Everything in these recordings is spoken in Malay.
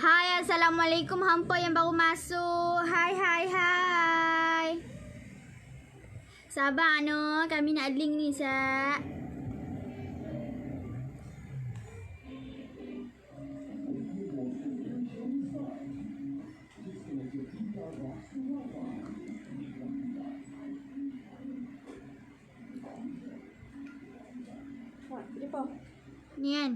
Hai, Assalamualaikum hampa yang baru masuk. Hai. Sabar no, kami nak link ni sat. Apa? Ni kan.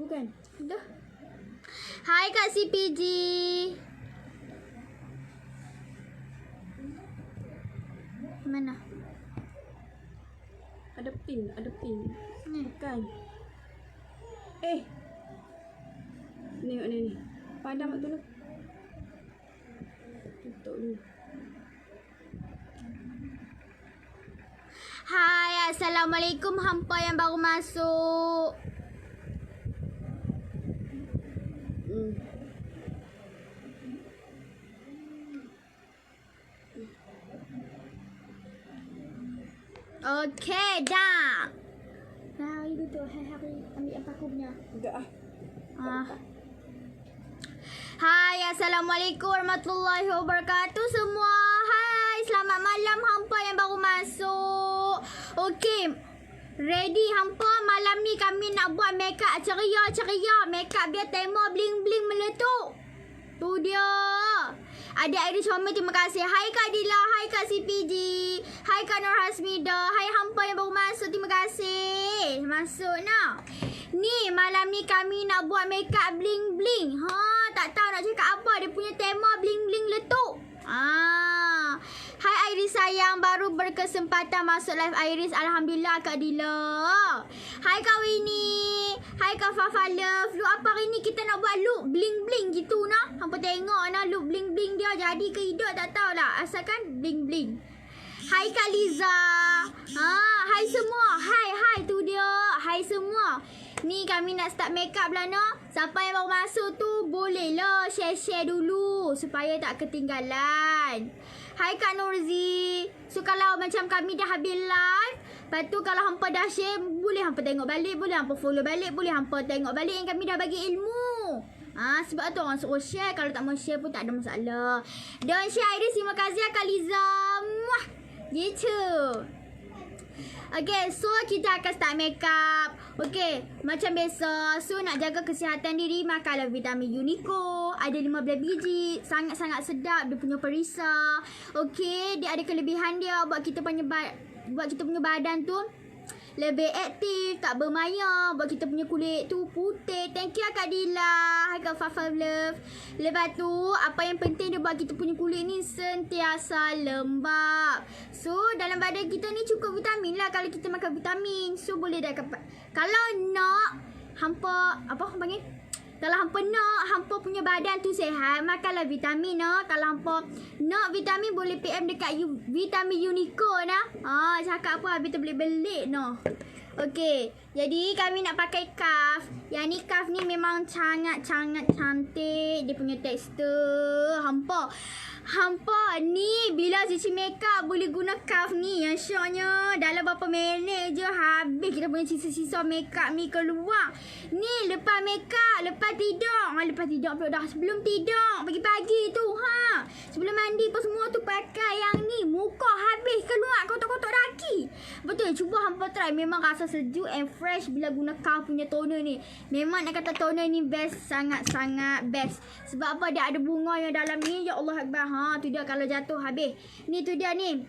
Bukan. Dah. Hai Kak CPG. Mana? Ada pin. Ni. Bukan. Ni. Padam mak tu lah. Tutup dulu. Hai, Assalamualaikum hampa yang baru masuk. Okey, dah. Dah, itu tu. Hari ambil apa aku punya. Enggak ah. Hai, Assalamualaikum warahmatullahi wabarakatuh semua. Hai, selamat malam hampa yang baru masuk. Okey, ready hampa. Malam ni kami nak buat make up ceria. Make up biar tema bling-bling meletup. Tu dia. Ada Iris Homer, terima kasih. Hai Kak Dila, hai Kak CPG, hai Kak Nur Hasmida, hai hampa yang baru masuk, terima kasih. Masuk nak. Ni malam ni kami nak buat make up bling-bling. Tak tahu nak cakap apa, dia punya tema bling-bling letup. Hai Iris sayang, baru berkesempatan masuk live Iris. Alhamdulillah Kak Dila. Hai Kak Winnie, hai Kak Fafa Love. Look apa hari ni kita nak buat look bling-bling gitu nah. Hampa tengok nah look bling-bling dia jadi ke hidup tak tahulah. Asalkan bling-bling. Hai Kak Liza. Hai semua. Hai tu dia. Hai semua. Ni kami nak start make up lah no. Siapa yang baru masuk tu boleh lah share dulu supaya tak ketinggalan. Hai Kak Nurzi. So kalau macam kami dah habis live, lepas tu kalau hampa dah share, boleh hampa tengok balik, boleh hampa follow balik, boleh hampa tengok balik yang kami dah bagi ilmu. Sebab tu orang suruh share. Kalau tak mau share pun tak ada masalah. Dan share Iris, terima kasih Kak Liza. Muah. Gitu. Okay, so kita akan start make up. Okay, macam biasa. So, nak jaga kesihatan diri, makanlah vitamin Unico. Ada 15 biji. Sangat-sangat sedap. Dia punya perisa. Okay, dia ada kelebihan dia buat kita punya badan tu lebih aktif, tak bermaya, buat kita punya kulit tu putih. Thank you Kak Dila. Hai Kak Fafa Love. Lepas tu, apa yang penting dia buat kita punya kulit ni sentiasa lembap. So, dalam badan kita ni cukup vitamin lah kalau kita makan vitamin. So, boleh dah kalau nak hampa, apa hampa panggil? Kalau hampa nak hampa punya badan tu sihat, makanlah vitamin no. Kalau hampa nak vitamin boleh PM dekat vitamin Unico nah. Cakap apa habis terbelik-belik no. Okey, jadi kami nak pakai cuff. Yang ni cuff ni memang sangat-sangat cantik. Dia punya tekstur. Hampa ni bila cuci makeup boleh guna cuff ni. Yang syoknya dalam berapa minit je habis kita punya sisa-sisa makeup ni keluar. Ni lepas makeup, lepas tidur. Lepas tidur pula dah. Sebelum tidur, pagi-pagi tu sebelum mandi pun semua tu pakai yang ni. Muka habis keluar kotak-kotak daki. Betul, cuba hampa try. Memang rasa sejuk and fresh bila guna cuff punya toner ni. Memang nak kata toner ni best, sangat-sangat best. Sebab apa, dia ada bunga yang dalam ni. Ya Allah Akbar. Tu dia kalau jatuh habis. Ni tu dia ni.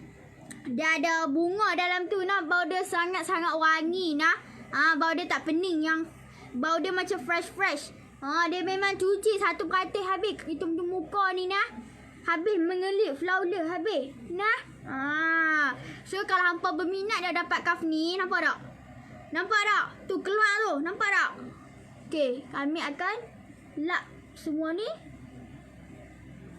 Dia ada bunga dalam tu nah. Bau dia sangat-sangat wangi nah. Bau dia tak pening, yang bau dia macam fresh. Dia memang cuci satu peratus habis. Kita punya muka ni nah. Habis mengelit flawless habis. Nah. So kalau hampa berminat dah dapat cuff ni, nampak tak? Tu keluar tu, nampak tak? Okey, kami akan lap semua ni.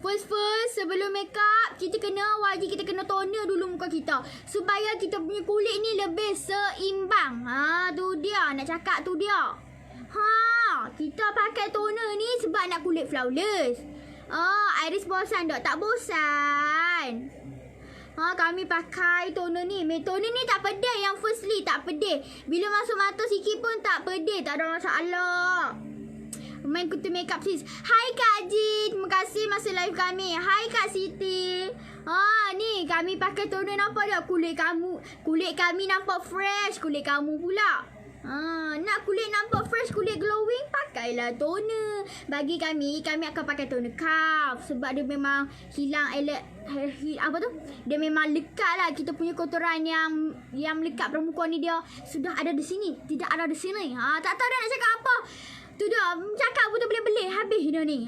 First sebelum make up, wajib kita kena toner dulu muka kita supaya kita punya kulit ni lebih seimbang. Tu dia, nak cakap tu dia. Kita pakai toner ni sebab nak kulit flawless. Iris bosan tak? Tak bosan. Kami pakai toner ni. Toner ni tak pedih. Yang firstly tak pedih. Bila masuk mata sikit pun tak pedih. Tak ada masalah. Main kutu makeup sis. Hai Kak Jin. Terima kasih masa live kami. Hai Kak Siti. Ni kami pakai toner, nampak tak kulit kamu? Kulit kami nampak fresh. Kulit kamu pula. Nak kulit nampak fresh, kulit glowing, pakailah toner. Bagi kami akan pakai toner Calf. Sebab dia memang hilang dia memang lekat lah. Kita punya kotoran yang melekat permukaan ni, dia sudah ada di sini, tidak ada di sini. Tak tahu dah nak cakap apa. Tu dah cakap pun tak boleh habis dia ni.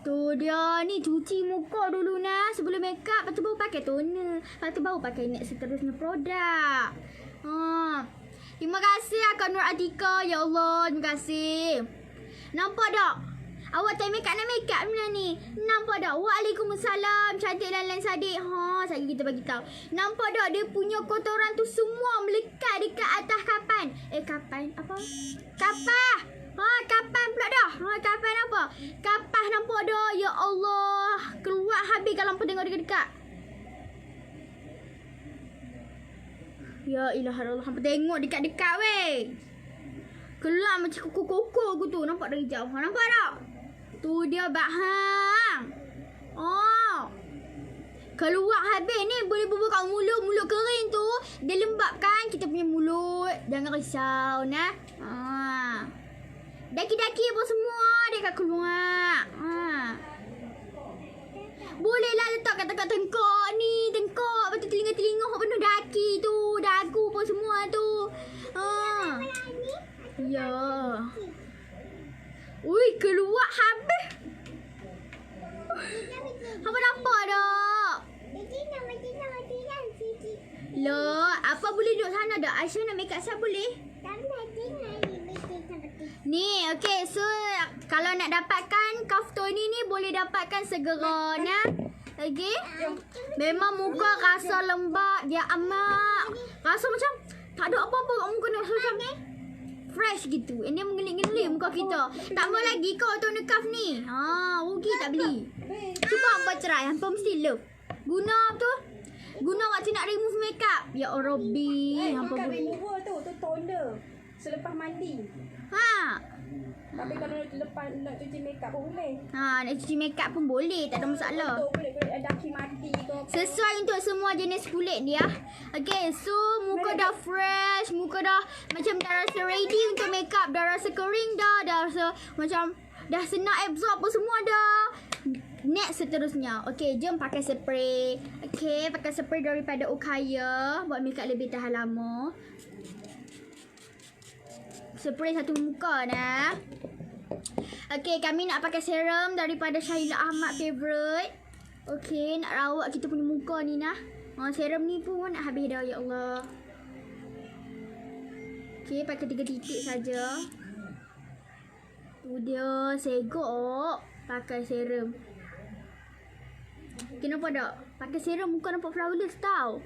Tu dia ni, cuci muka dulu nah sebelum makeup, lepas tu baru pakai toner, lepas tu baru pakai next seterusnya produk. Terima kasih Akak Nur Atika. Ya Allah, terima kasih. Nampak tak? Awak tak make up mana ni? Nampak tak? Waalaikumsalam. Cantik dan lain sadik. Saya kita bagi tahu. Nampak tak? Dia punya kotoran tu semua melekat dekat atas kapan. Kapan? Apa? Kapah. Kapan pula dah. Kapan apa? Kapah nampak dah. Ya Allah. Keluar habis kalau hampa tengok dekat-dekat. Ya ilaha Allah, hampa tengok dekat-dekat weh. Keluar macam koko-koko aku tu. Nampak dari jauh. Nampak tak? Tu dia bahang. Keluar habis ni boleh bubuh kat mulut. Mulut kering tu dia lembabkan kita punya mulut. Jangan risau nah. Daki-daki apa semua dia akan keluar. Bolehlah letak kat tengkok ni. Tengkok. Lepas tu telinga-telinga penuh daki tu. Dagu pun semua tu. Ya. Ui, keluar habis. Apa nampak tak? Loh, apa boleh duduk sana tak? Aisyah nak make up siap boleh? Ni, okay. So, kalau nak dapatkan Calf toner ni boleh dapatkan segera nah. Okay. Memang muka rasa lembab. Dia amat. Rasa macam tak ada apa-apa kat muka ni. Rasa macam fresh gitu. And dia mengelik-ngelik muka kita. Tambah lagi kau toner Calf ni. Rugi tak beli. Cuba hampa try. Hampa mesti love. Guna tu. Guna waktu nak remove makeup. Ya Allah Rabbi. Hampa Makan boleh. remover tu toner. Selepas mandi. Tapi kalau nak cuci makeup pun boleh. Nak cuci makeup pun boleh. Tak ada masalah. Kulit daki mati ke apa. Sesuai untuk semua jenis kulit dia. Okay, so muka dah fresh. Muka dah macam dah rasa ready untuk makeup. Dah rasa kering dah. Dah rasa macam dah senang absorb apa semua dah. Next seterusnya. Okay, jom pakai spray. Okay, pakai spray daripada Okaya. Buat makeup lebih tahan lama. Spray satu muka nah. Okay, kami nak pakai serum daripada Syahila Ahmad favorite. Okay, nak rawat kita punya muka ni nah. Serum ni pun nak habis dah, ya Allah. Okay, pakai 3 titik saja. Tu dia, segok pakai serum. Okay, nampak tak? Pakai serum muka nampak flawless tau.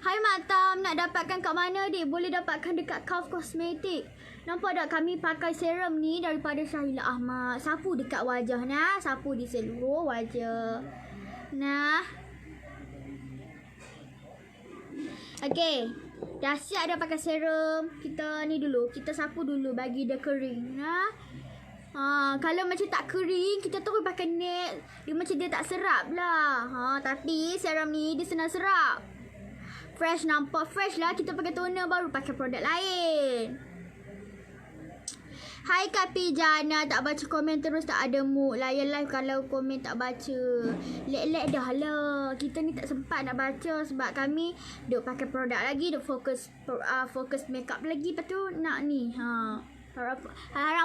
Hai Matam, nak dapatkan kat mana dik? Boleh dapatkan dekat Calf Cosmetic. Nampak tak kami pakai serum ni daripada Syahila Ahmad. Sapu dekat wajah nah. Sapu di seluruh wajah. Nah. Okay. Dah siap dah pakai serum. Kita ni dulu. Kita sapu dulu bagi dia kering. Nah. Kalau macam tak kering, kita terus pakai net. Dia macam dia tak serap lah. Tapi serum ni dia senang serap. Fresh, nampak fresh lah. Kita pakai toner baru pakai produk lain. Hai Kak Pijana, tak baca komen terus tak ada mood. Layan live kalau komen tak baca. Lek-lek dah lah. Kita ni tak sempat nak baca sebab kami duk pakai produk lagi, duk fokus makeup lagi. Lepas tu nak ni. Harap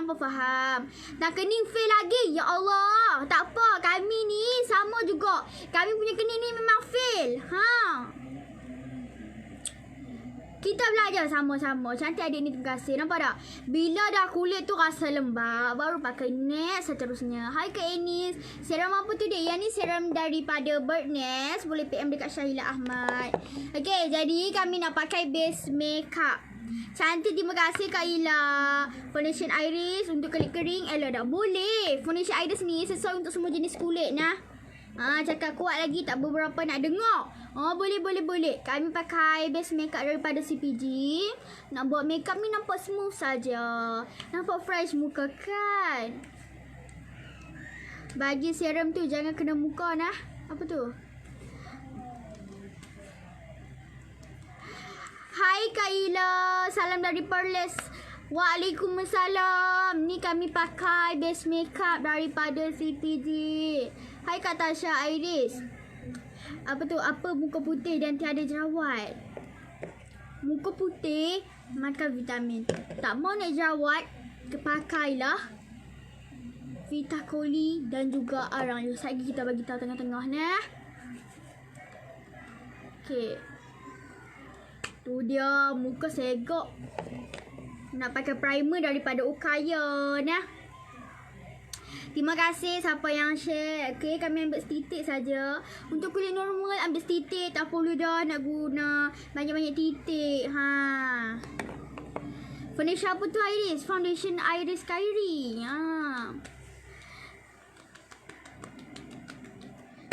apa faham. Nak kening fail lagi. Ya Allah. Tak apa. Kami ni sama juga. Kami punya kening ni memang fail. Kita belajar sama-sama. Cantik adik ni, terima kasih. Nampak tak? Bila dah kulit tu rasa lembab, baru pakai next seterusnya. Hai Kak Enis. Serum apa tu dek? Yang ni serum daripada Bird Nest. Boleh PM dekat Syahila Ahmad. Okay, jadi kami nak pakai base makeup. Cantik, terima kasih Kak Ila. Foundation iris untuk kulit kering. Dah boleh. Foundation iris ni sesuai untuk semua jenis kulit nah. Cakap kuat lagi, tak beberapa nak dengar. Boleh. Kami pakai base makeup daripada CPG. Nak buat makeup ni nampak smooth saja. Nampak fresh muka kan? Bagi serum tu jangan kena muka nah. Apa tu? Hai Kak Ila, salam dari Perlis. Waalaikumsalam. Ni kami pakai base makeup daripada CPG. Hai Kak Tasha Iris. Apa tu? Apa muka putih dan tiada jerawat? Muka putih, makan vitamin. Tak mau nak jerawat, pakailah Vitacoli dan juga arang. Lagi kita bagi tahu tengah-tengah nah. Okey. Tu dia muka segak. Nak pakai primer daripada Ukaya nah. Terima kasih siapa yang share. Okey, kami ambil titik saja. Untuk kulit normal ambil titik, tak perlu dah nak guna banyak-banyak titik. Foundation apa tu Iris? Foundation Iris Kyrie.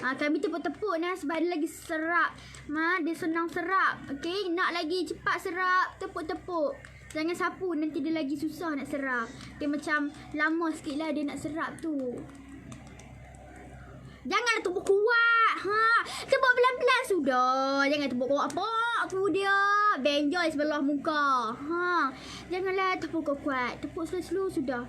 Kami tepuk-tepuk nah sebab dia lagi serap. Dia senang serap. Okey, nak lagi cepat serap, tepuk-tepuk. Jangan sapu, nanti dia lagi susah nak serap. Dia macam lama sikit lah dia nak serap tu. Janganlah tepuk kuat. Tepuk pelan-pelan sudah. Jangan tepuk kuat apa. Tu dia. Benjoy sebelah muka. Janganlah tepuk kuat. Tepuk slow-slow sudah.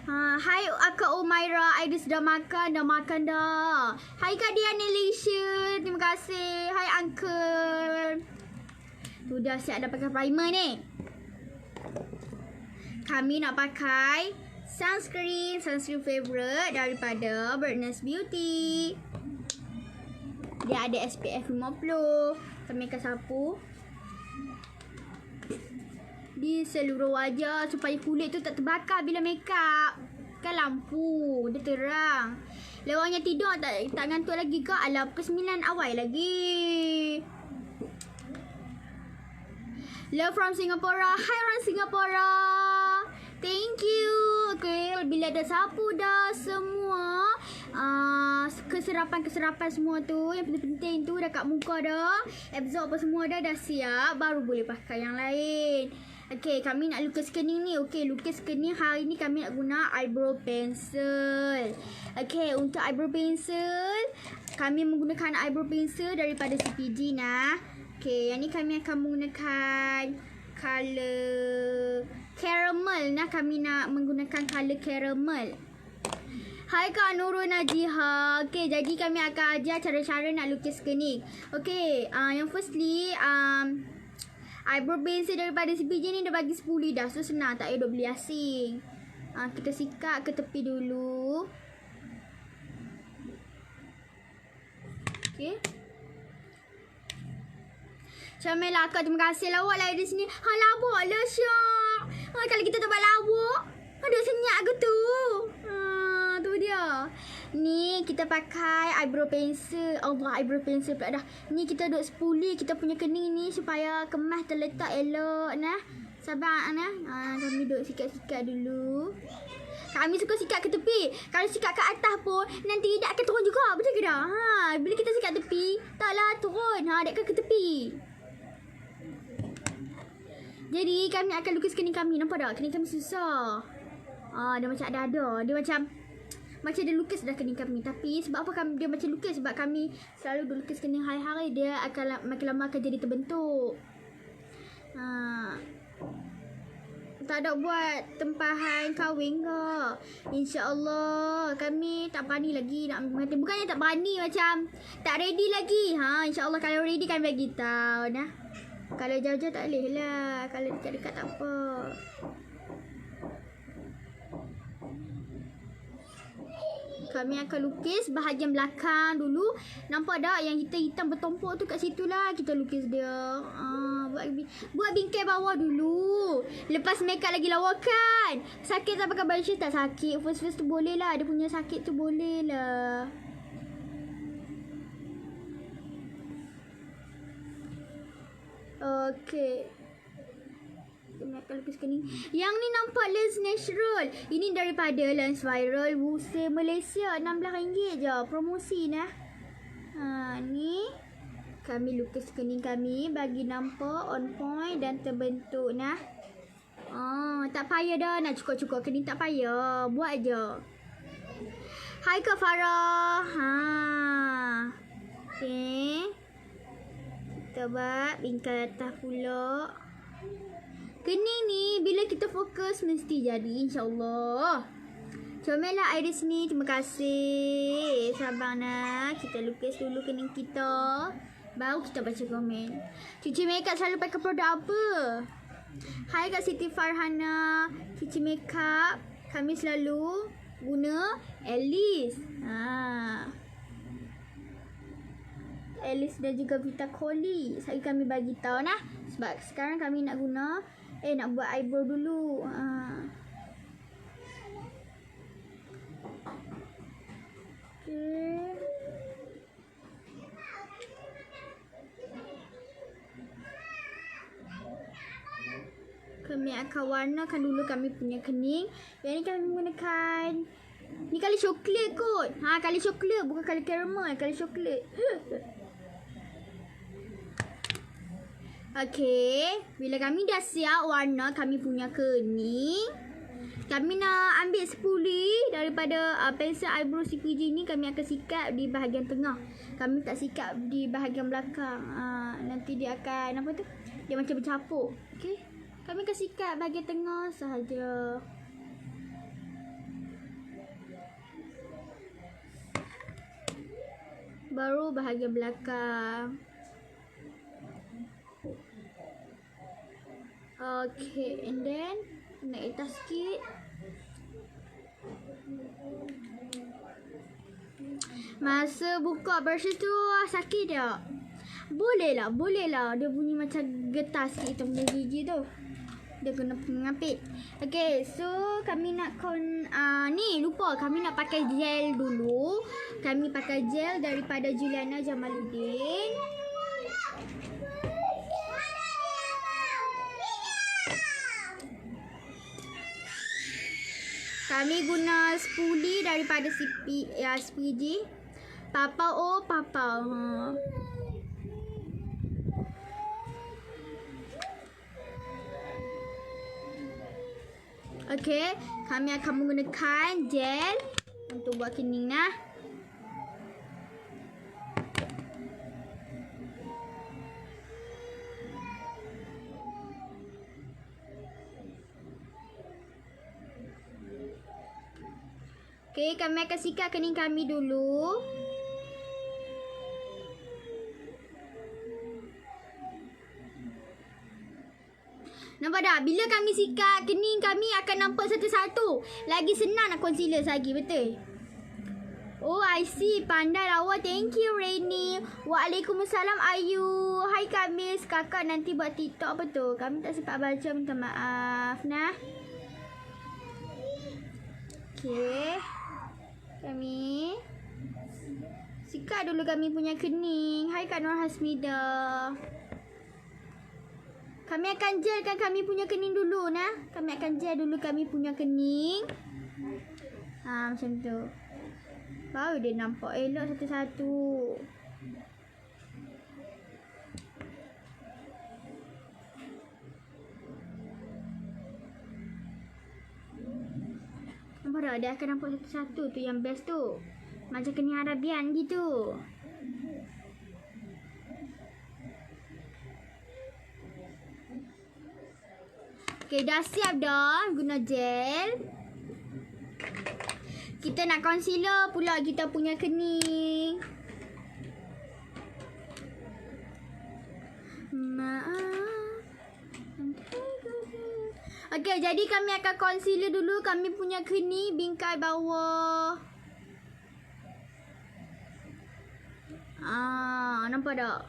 Hai Kak Umaira, Iris dah makan dah. Hai Kak Diana Leisha, terima kasih. Hai Uncle. Tu dah siap dah pakai primer ni. Kami nak pakai sunscreen favorite daripada Bertness Beauty. Dia ada SPF 50. Kami akan sapu di seluruh wajah supaya kulit tu tak terbakar bila makeup. Kan lampu dia terang. Lewatnya tidur tak ngantuk lagi ke? Alah, pukul 9 awal lagi. Love from Singapore. Hi orang Singapore. Thank you. Okay, bila dah sapu dah semua keserapan semua tu, yang penting-penting tu dah kat muka dah, absorb apa semua dah siap, baru boleh pakai yang lain. Okay, kami nak lukis kening ni. Okay, lukis kening hari ni kami nak guna eyebrow pencil. Okay, untuk eyebrow pencil kami menggunakan eyebrow pencil daripada CPG nah. Okay, yang ni kami akan menggunakan color caramel nah. Kami nak menggunakan color caramel. Hai Kak Nurul Najiha. Okay, jadi kami akan ajar cara-cara nak lukis kening. Okay, yang firstly, eyebrow pencil daripada CPG ni dah bagi 10 dah. So, senang, tak payah duk beli asing. Kita sikat ke tepi dulu. Okay. Syamela Kak, terima kasih lawak lah di sini. Lawak lah Syak. Kalau kita tak buat lawak, ada senyap ke tu? Tu dia. Ni kita pakai eyebrow pencil. Allah, eyebrow pencil pula dah. Ni kita duk spoolie kita punya kening ni supaya kemas terletak elok nah. Sabar nah. Kami duk sikat-sikat dulu. Kami suka sikat ke tepi. Kalau sikat ke atas pun nanti dia akan turun juga. Betul ke dah? Bila kita sikat tepi, taklah turun. Dia akan ke tepi. Jadi kami akan lukis kening kami. Nampak tak? Kening kami susah. Dia macam ada. Dia macam dia lukis dah kening kami. Tapi sebab apa dia macam lukis? Sebab kami selalu lukis kening hari-hari. Dia akan makin lama akan jadi terbentuk. Tak ada buat tempahan kahwin ke? InsyaAllah. Kami tak berani lagi nak mengatakan. Bukannya tak berani, macam tak ready lagi. InsyaAllah kalau ready kami bagi tahu nah. Kalau jauh-jauh tak boleh lah. Kalau dekat-dekat tak apa. Kami akan lukis bahagian belakang dulu. Nampak tak yang hitam-hitam bertumpuk tu kat situ lah. Kita lukis dia. Buat bingkai bawah dulu. Lepas makeup lagi lawa kan. Sakit tak pakai blusher? Tak sakit. First tu boleh lah. Dia punya sakit tu boleh lah. Okay. Kami akan lukis kening. Yang ni nampak lens natural. Ini daripada Lens Viral Wusa Malaysia. RM16 je. Promosi nah. Ni. Kami lukis kening kami bagi nampak on point dan terbentuk nah. Tak payah dah nak cukur-cukur kening, tak payah. Buat je. Hai Kak Farah. Okay. Kita buat bingkai atas pula. Kening ni bila kita fokus mesti jadi, insyaAllah. Comellah Iris ni, terima kasih. Sabar nak. Kita lukis dulu kening kita. Baru kita baca komen. Cuci makeup selalu pakai produk apa? Hai Kak Siti Farhana. Cuci makeup kami selalu guna Alice. Alice dan juga Vita Coli. Saya kami bagi tahu nah. Sebab sekarang kami nak guna nak buat eyebrow dulu. Okay. Kami akan warnakan dulu kami punya kening. Yang ni kami menggunakan ni kali coklat kot. Kali coklat bukan kali caramel, kali coklat. Okey, bila kami dah siap warna kami punya kening, kami nak ambil spoolie daripada pensel eyebrow CPG ni. Kami akan sikat di bahagian tengah. Kami tak sikat di bahagian belakang. Nanti dia akan apa tu? Dia macam bercapuk. Okey. Kami akan sikat bahagian tengah sahaja. Baru bahagian belakang. Okay, and then naik atas sikit. Masa buka brush tu sakit tak? Boleh lah. Dia bunyi macam getar sikit hitam punya gigi tu. Dia kena pengapit. Okay, so kami nak ni lupa kami nak pakai gel dulu. Kami pakai gel daripada Juliana Jamaluddin. Kami guna spoolie daripada CPG. Papa Papa. Okey, kami akan menggunakan gel untuk buat kening nah. Okey, kami akan sikat kening kami dulu. Nampak tak? Bila kami sikat, kening kami akan nampak satu-satu. Lagi senang nak concealer lagi, betul? Oh, I see. Pandai lawa. Thank you, Rainy. Waalaikumsalam, Ayu. Hai, Kamis. Kakak nanti buat TikTok apa tu? Kami tak sempat baca, minta maaf. Nah. Okay. Kami sikat dulu kami punya kening. Hai, Kak Nur Hasmida. Kami akan gelkan kami punya kening dulu nah. Kami akan gel dulu kami punya kening. Macam tu. Baru dia nampak elok satu-satu. Nampak tak? Dia akan nampak satu-satu tu yang best tu. Macam kening Arabian gitu. Okay, dah siap dah guna gel. Kita nak concealer pula kita punya kening. Okay, jadi kami akan concealer dulu kami punya kening bingkai bawah. Nampak tak?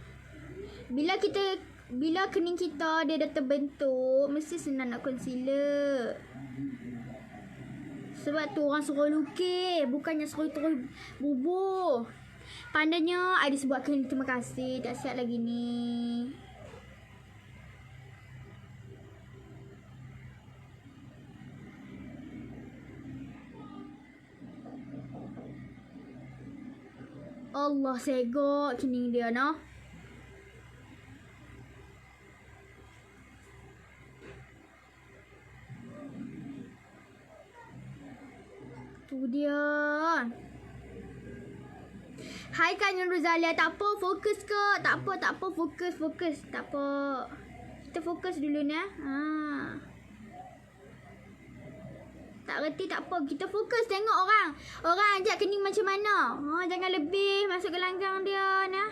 Bila kening kita dia dah terbentuk, mesti senang nak concealer. Sebab tu orang suruh lukis, bukannya suruh terus bubuh. Pandainya Iris buat kening, terima kasih. Tak siap lagi ni. Allah segok kening dia noh. Tu dia. Hai Kak Nur Rozalia, tak apa fokus ke? Tak apa fokus. Tak apa. Kita fokus dulu ni. Tak reti tak apa. Kita fokus tengok orang. Orang ajak kening macam mana. Jangan lebih masuk ke langgang dia nah.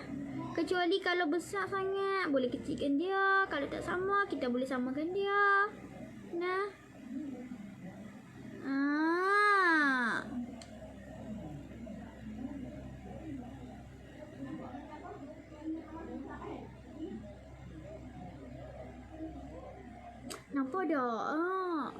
Kecuali kalau besar sangat boleh kecilkan dia. Kalau tak sama kita boleh samakan dia. Nah. Nampak tak?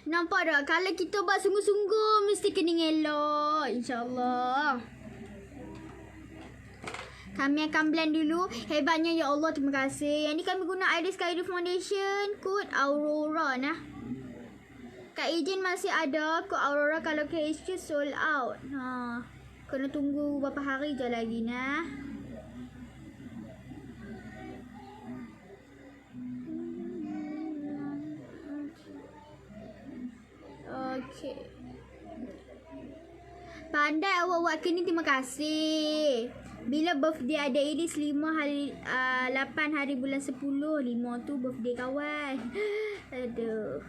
Nampak tak? Kalau kita buat sungguh-sungguh mesti kena elok. InsyaAllah. Kami akan blend dulu. Hebatnya ya Allah, terima kasih. Yang ni kami guna Iris Kairi Foundation. Kod Aurora nah. Kak Ijin masih ada kod Aurora kalau KHQ sold out. Kena tunggu beberapa hari je lagi nah. Okay. Pandai awak buat kini, terima kasih. Bila birthday ada Iris 8 hari bulan 10. 5 tu birthday kawan. Aduh.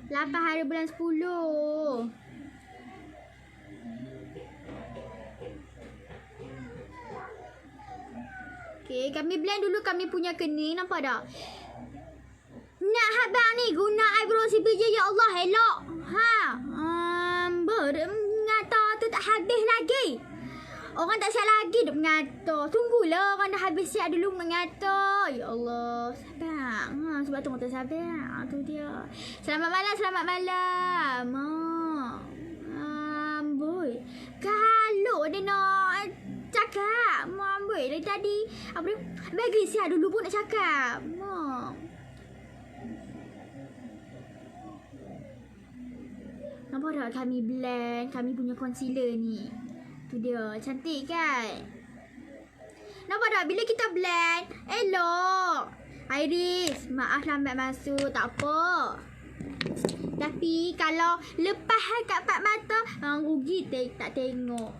8 hari bulan 10. Okay, kami blend dulu kami punya kening. Nampak tak? Nak habang ni guna eyebrow CPJ ya Allah elok. Mengata tu tak habis lagi. Orang tak siap lagi duk mengata. Tunggulah orang dah habis siap dulu mengata. Ya Allah, sabar. Sebab tu orang tak sabar. Tu dia. Selamat malam. Boy. Kalau dia nak cakap, boy dari tadi apa dia? Bagi siap dulu pun nak cakap. Nampak tak kami blend, kami punya concealer ni. Tu dia, cantik kan? Nampak tak bila kita blend, elok. Iris, maaf lambat masuk, tak apa. Tapi kalau lepas kat empat mata, rugi tak tengok.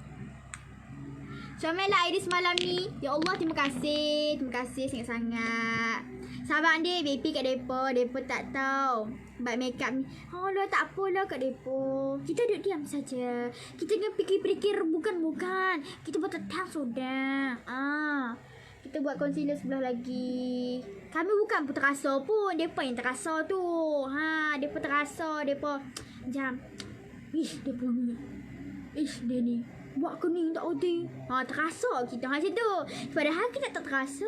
Comellah Iris malam ni. Ya Allah, terima kasih. Terima kasih sangat-sangat. Sabar dia, baby kat depa. Depa tak tahu buat makeup ni. Alah, tak apalah kat depa. Kita duduk diam saja. Kita jangan fikir-fikir bukan. Kita buat tetap sudah. Kita buat concealer sebelah lagi. Kami bukan pun terasa pun. Depa yang terasa tu. Depa terasa. Depa jam. Depa ni. Dia ni. Buat kening tak reti. Terasa kita macam tu. Padahal kita tak terasa.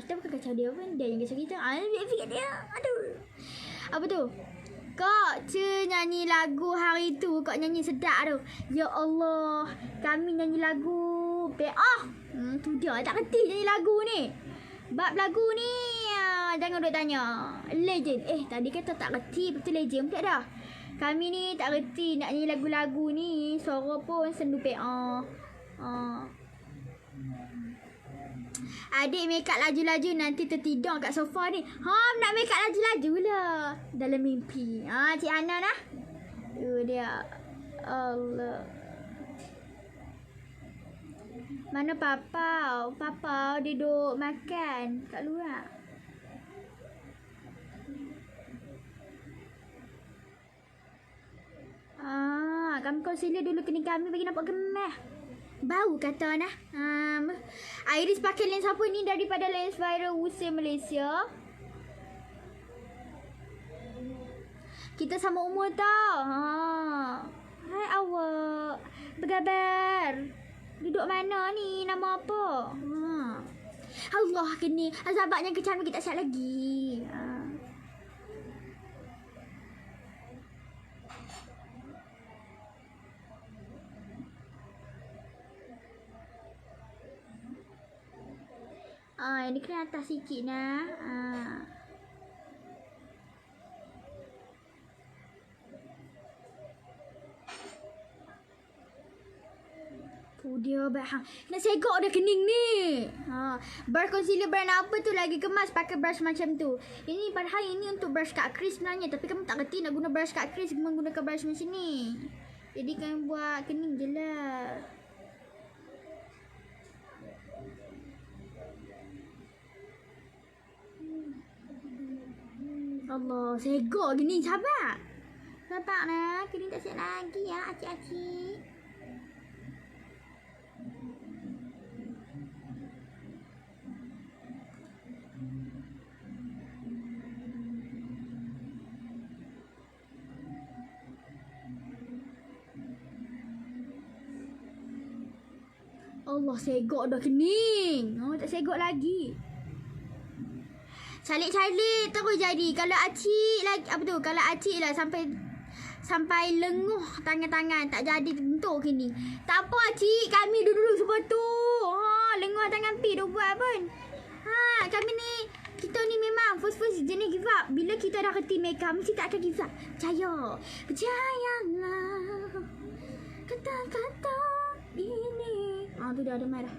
Kita bukan kacau dia pun. Dia yang kacau kita. Fikir dia. Aduh. Apa tu? Kak nyanyi lagu hari tu. Kak nyanyi sedap tu. Ya Allah. Kami nyanyi lagu. Tu dia. Tak reti nyanyi lagu ni. Bab lagu ni. Jangan duk tanya. Legend. Tadi kata tak reti. Betul legend pula dah. Kami ni tak reti nak nyanyi lagu-lagu ni. Suara pun sendu Adik make up laju-laju nanti tertidur kat sofa ni. Nak make up laju-laju lah. Dalam mimpi. Cik Ana dah. Dia. Allah. Mana Papa? Papa dia duduk makan kat luar. Kami concealer dulu kening kami bagi nampak gemah. Bau kata nah. Iris pakai lens apa ni daripada lens viral Wusa Malaysia. Kita sama umur tau. Hai awak. Bergabar. Duduk mana ni? Nama apa? Allah kening. Azabaknya kecantik kita siap lagi. Yang ni kena atas sikit nah. Tu dia baik hang. Nak segok dah kening ni. Brush concealer brand apa tu lagi kemas pakai brush macam tu. Ini padahal ini untuk brush kat crease sebenarnya, tapi kamu tak kerti nak guna brush kat crease, menggunakan brush macam ni. Jadi kamu buat kening je lah. Allah, segok gini sabar. Sabar nak, kening tak siap lagi ya, acik-acik. Allah, segok dah kening. Tak segok lagi. Calik-calik terus jadi. Kalau acik lagi apa tu? Kalau acik lah sampai lenguh tangan-tangan, tak jadi bentuk kening. Tak apa acik, kami dulu sebab tu. Lenguh tangan pi dah buat pun. Kami ni kita ni memang first jenis give up. Bila kita dah kerti makeup mesti tak akan give up. Percayalah kata-kata ini. Tu dah ada marah.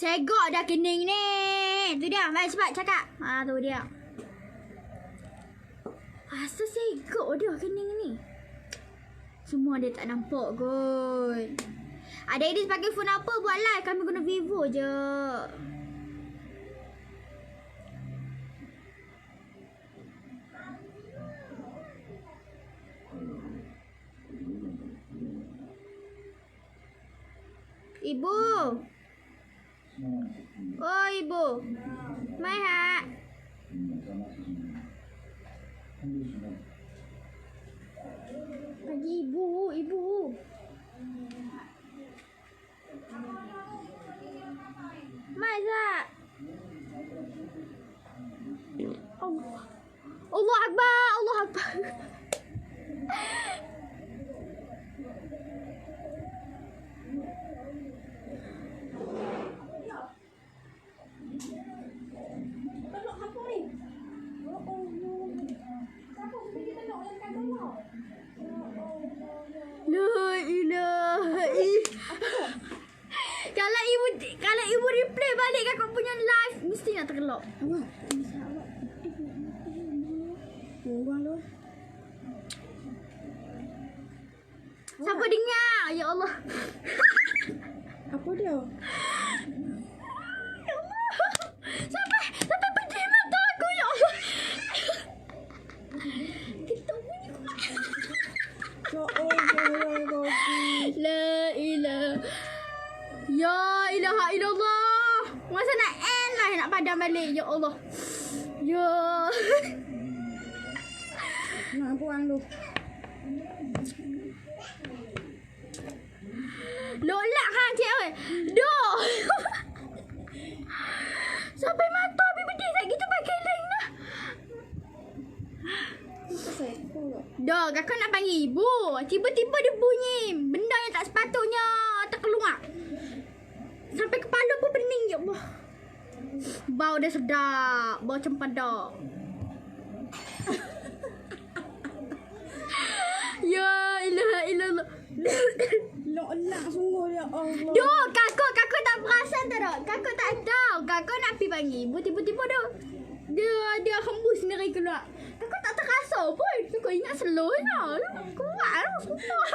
Segok dah kening ni. Tu dia. Mari cepat cakap. Tu dia. Asal segok dah kening ni. Semua dia tak nampak kot. Ada Idris pakai phone apa buat live? Kami guna Vivo je. Ibu. Oh ibu. Mai ha. Pagi ibu. Mai tak? Allah Akbar. La ilaha illallah. Kalau ibu replay balik kakak punya live mesti nak tergelak. Siapa dengar? Ya Allah. Apa dia? Ya Allah. Sampai pedih mata aku ya Allah. Kita bunyi kuat. Ya Allah. La ilaha. Ya ilaha illallah. Masa nak end lah nak padam balik. Ya Allah. Ya. Nak buang lu. Lolak cik oi. Doh. Sampai mata habis pedih tak gitu pakai lain lah. Dah, kakak nak panggil ibu. Tiba-tiba dia bunyi benda yang tak sepatutnya terkeluar. Sampai kepala pun pening ya Allah. Bau dia sedap. Bau cempedak. Ya ilaha illallah. Lolak sungguh ya Allah. Duh, kakak tak perasan tak? Kakak tak tahu. Kakak nak pergi panggil ibu. Tiba-tiba dia hembus sendiri keluar. Kakak tak terasa pun. Kakak ingat slow lah. Kuat lah semua.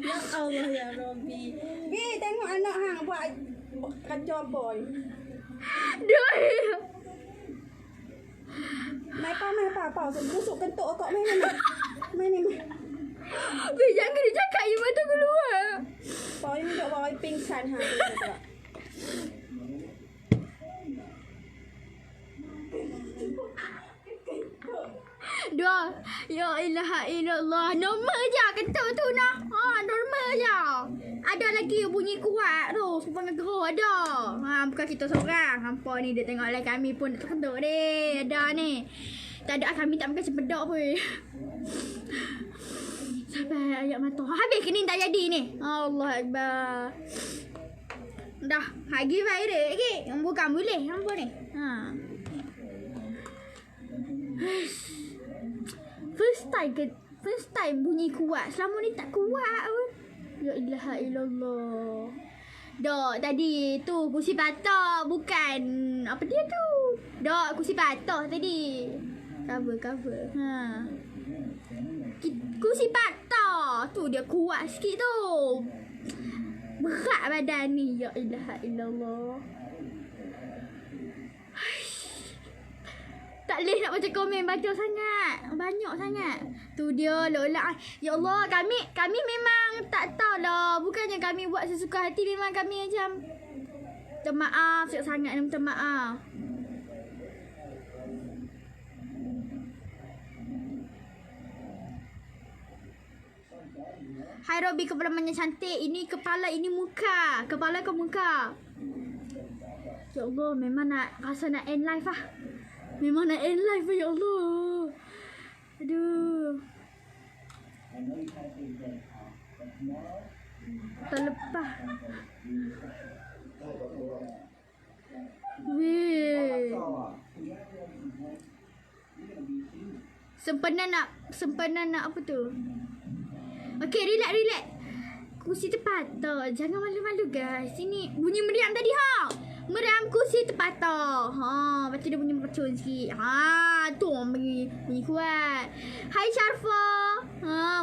Ya Allah ya Rabbi. Bi tengok anak hang buat kacau boy. Duh. Mai pa. Busuk kentuk kok main ni. Weh, jangan dia cakap air mata keluar. Pau ni duk bawa pingsan ha. Tengok, tengok. Dah. Ya ilaha illallah. Normal je kata tu nah. Normal je. Ada lagi bunyi kuat tu. Supaya gerah ada. Bukan kita seorang. Hampa ni dia tengok like kami pun terkenduk deh. Ada ni. Tak ada kami tak pakai cempedak pun. Sampai ayat mata. Habis kening tak jadi ni. Allah Akbar. Dah. Lagi baik deh. Lagi. Bukan boleh. Hampa ni. First time bunyi kuat. Selama ni tak kuat pun. Ya ilaha illallah. Dok, tadi tu kursi patah. Bukan apa dia tu. Dok, kursi patah tadi. Cover. Kursi patah. Tu dia kuat sikit tu. Berat badan ni. Ya ilaha illallah. Tak boleh nak baca komen baca sangat. Banyak sangat. Tu dia lolak. Ya Allah, kami memang tak tahulah. Bukannya kami buat sesuka hati. Memang kami macam minta maaf. Sangat minta maaf. Hai Robi, kepala Manya cantik. Ini kepala, ini muka. Kepala ke muka? Ya Allah, memang nak rasa nak end life lah. Memang nak end life ya Allah. Aduh. Terlepas. Weh. Sempena nak apa tu? Okey, relax. Kursi terpatah. Jangan malu-malu guys. Sini bunyi meriam tadi Meriam kursi terpatah. Lepas tu dia bunyi mercun sikit. Tu bunyi kuat. Hai Sharfa.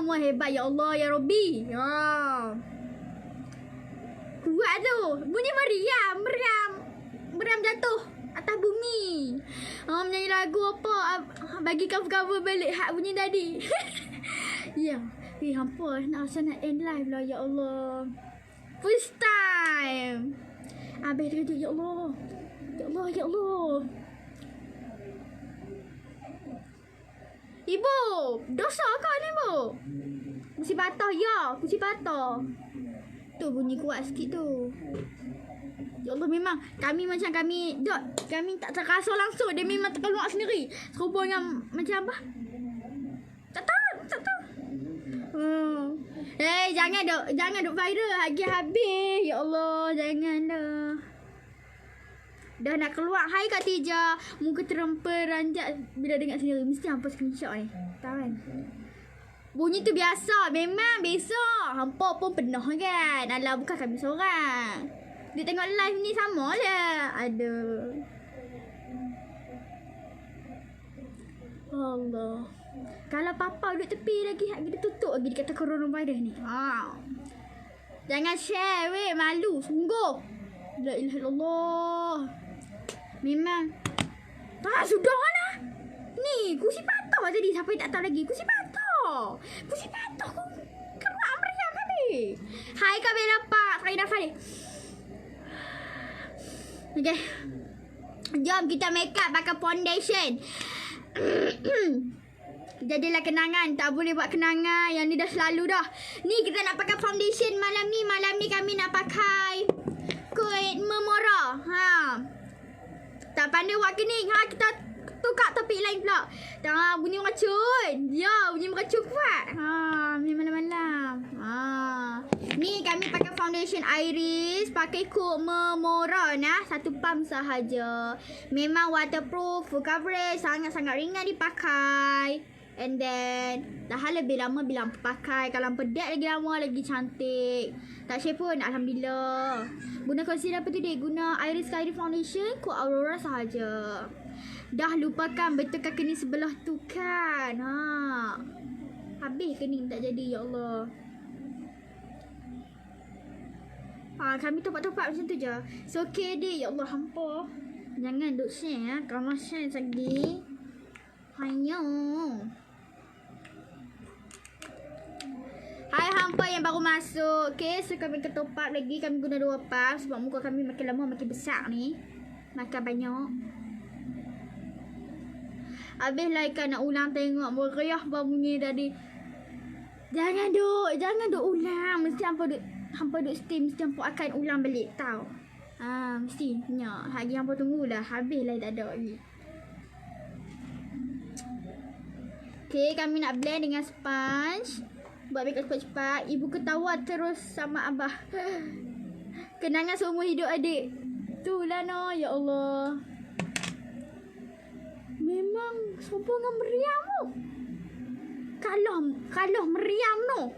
Muah hebat ya Allah ya Rabbi. Kuat tu. Bunyi meriam jatuh atas bumi. Menyanyi lagu apa? Bagi cover balik hak bunyi tadi. Ya. Hampa nak rasa nak end live lah ya Allah. First time. Habis dia ya Allah. Ya Allah. Ibu, dosa kau ni bu? Kursi patah ya, kursi patah. Tu bunyi kuat sikit tu. Ya Allah, memang kami tak terasa langsung. Dia memang terkeluar sendiri. Serupa dengan macam apa? Tak tahu. Jangan duk viral lagi habis. Ya Allah, jangan dah. Dah nak keluar. Hai Kak Tija. Muka terempar ranjat bila dengar sendiri. Mesti hampa screenshot ni. Tahu kan? Bunyi tu biasa. Memang biasa. Hampa pun pernah kan. Alah, bukan kami seorang. Dia tengok live ni sama je. Aduh. Allah. Kalau papa duduk tepi lagi, dia tutup lagi dia kata coronavirus ni. Jangan share weh, malu sungguh. La ilaha illallah. Memang. Sudah lah. Ni kursi patah tadi, siapa yang tak tahu lagi. Kursi patah. Keluar meriam habis. Hai Kak Bella Pak, saya dah Fadil. Okay. Jom kita make up pakai foundation. Jadilah kenangan. Tak boleh buat kenangan. Yang ni dah selalu dah. Ni kita nak pakai foundation malam ni. Malam ni kami nak pakai kuih memora. Tak pandai buat kening. Kita tukar topik lain pula. Bunyi meracun. Ya, bunyi meracun kuat. Ni malam-malam. Ni kami pakai foundation Iris. Pakai kuih memora nah. 1 pump sahaja. Memang waterproof. Full coverage. Sangat-sangat ringan dipakai. And then dah lebih lama bila pakai. Kalau pedak lagi lama, lagi cantik. Tak share pun alhamdulillah. Guna concealer apa tu dia? Guna Iris Kylie Foundation Kuat Aurora sahaja. Dah lupakan betulkan kening sebelah tu kan. Habis kening tak jadi ya Allah. Kami topak-topak macam tu je. So okay deh ya Allah hampa. Jangan duk share kalau share lagi. Hanya Hai hampa yang baru masuk. Okay, so kami akan top up lagi. Kami guna 2 pump sebab muka kami makin lama makin besar ni. Makan banyak. Habislah ikan nak ulang tengok meriah bangunnya tadi. Jangan duk ulang. Mesti hampa duk steam. Mesti hampa akan ulang balik tau. Mesti punya. Lagi hampa tunggulah. Habislah tak ada lagi. Okay, kami nak blend dengan sponge. Buat makeup cepat-cepat. Ibu ketawa terus sama abah. Kenangan seumur hidup adik. Itulah no. Ya Allah. Memang sopo dengan meriam tu. Kalau meriam tu.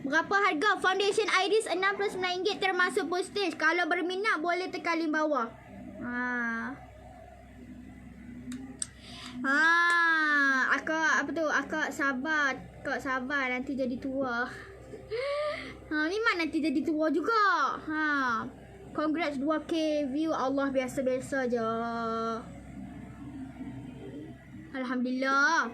Berapa harga foundation Iris RM69 termasuk postage. Kalau berminat boleh tekan link bawah. Akak sabar nanti jadi tua. Memang nanti jadi tua juga. Congrats 2K view. Allah biasa-biasa je. Alhamdulillah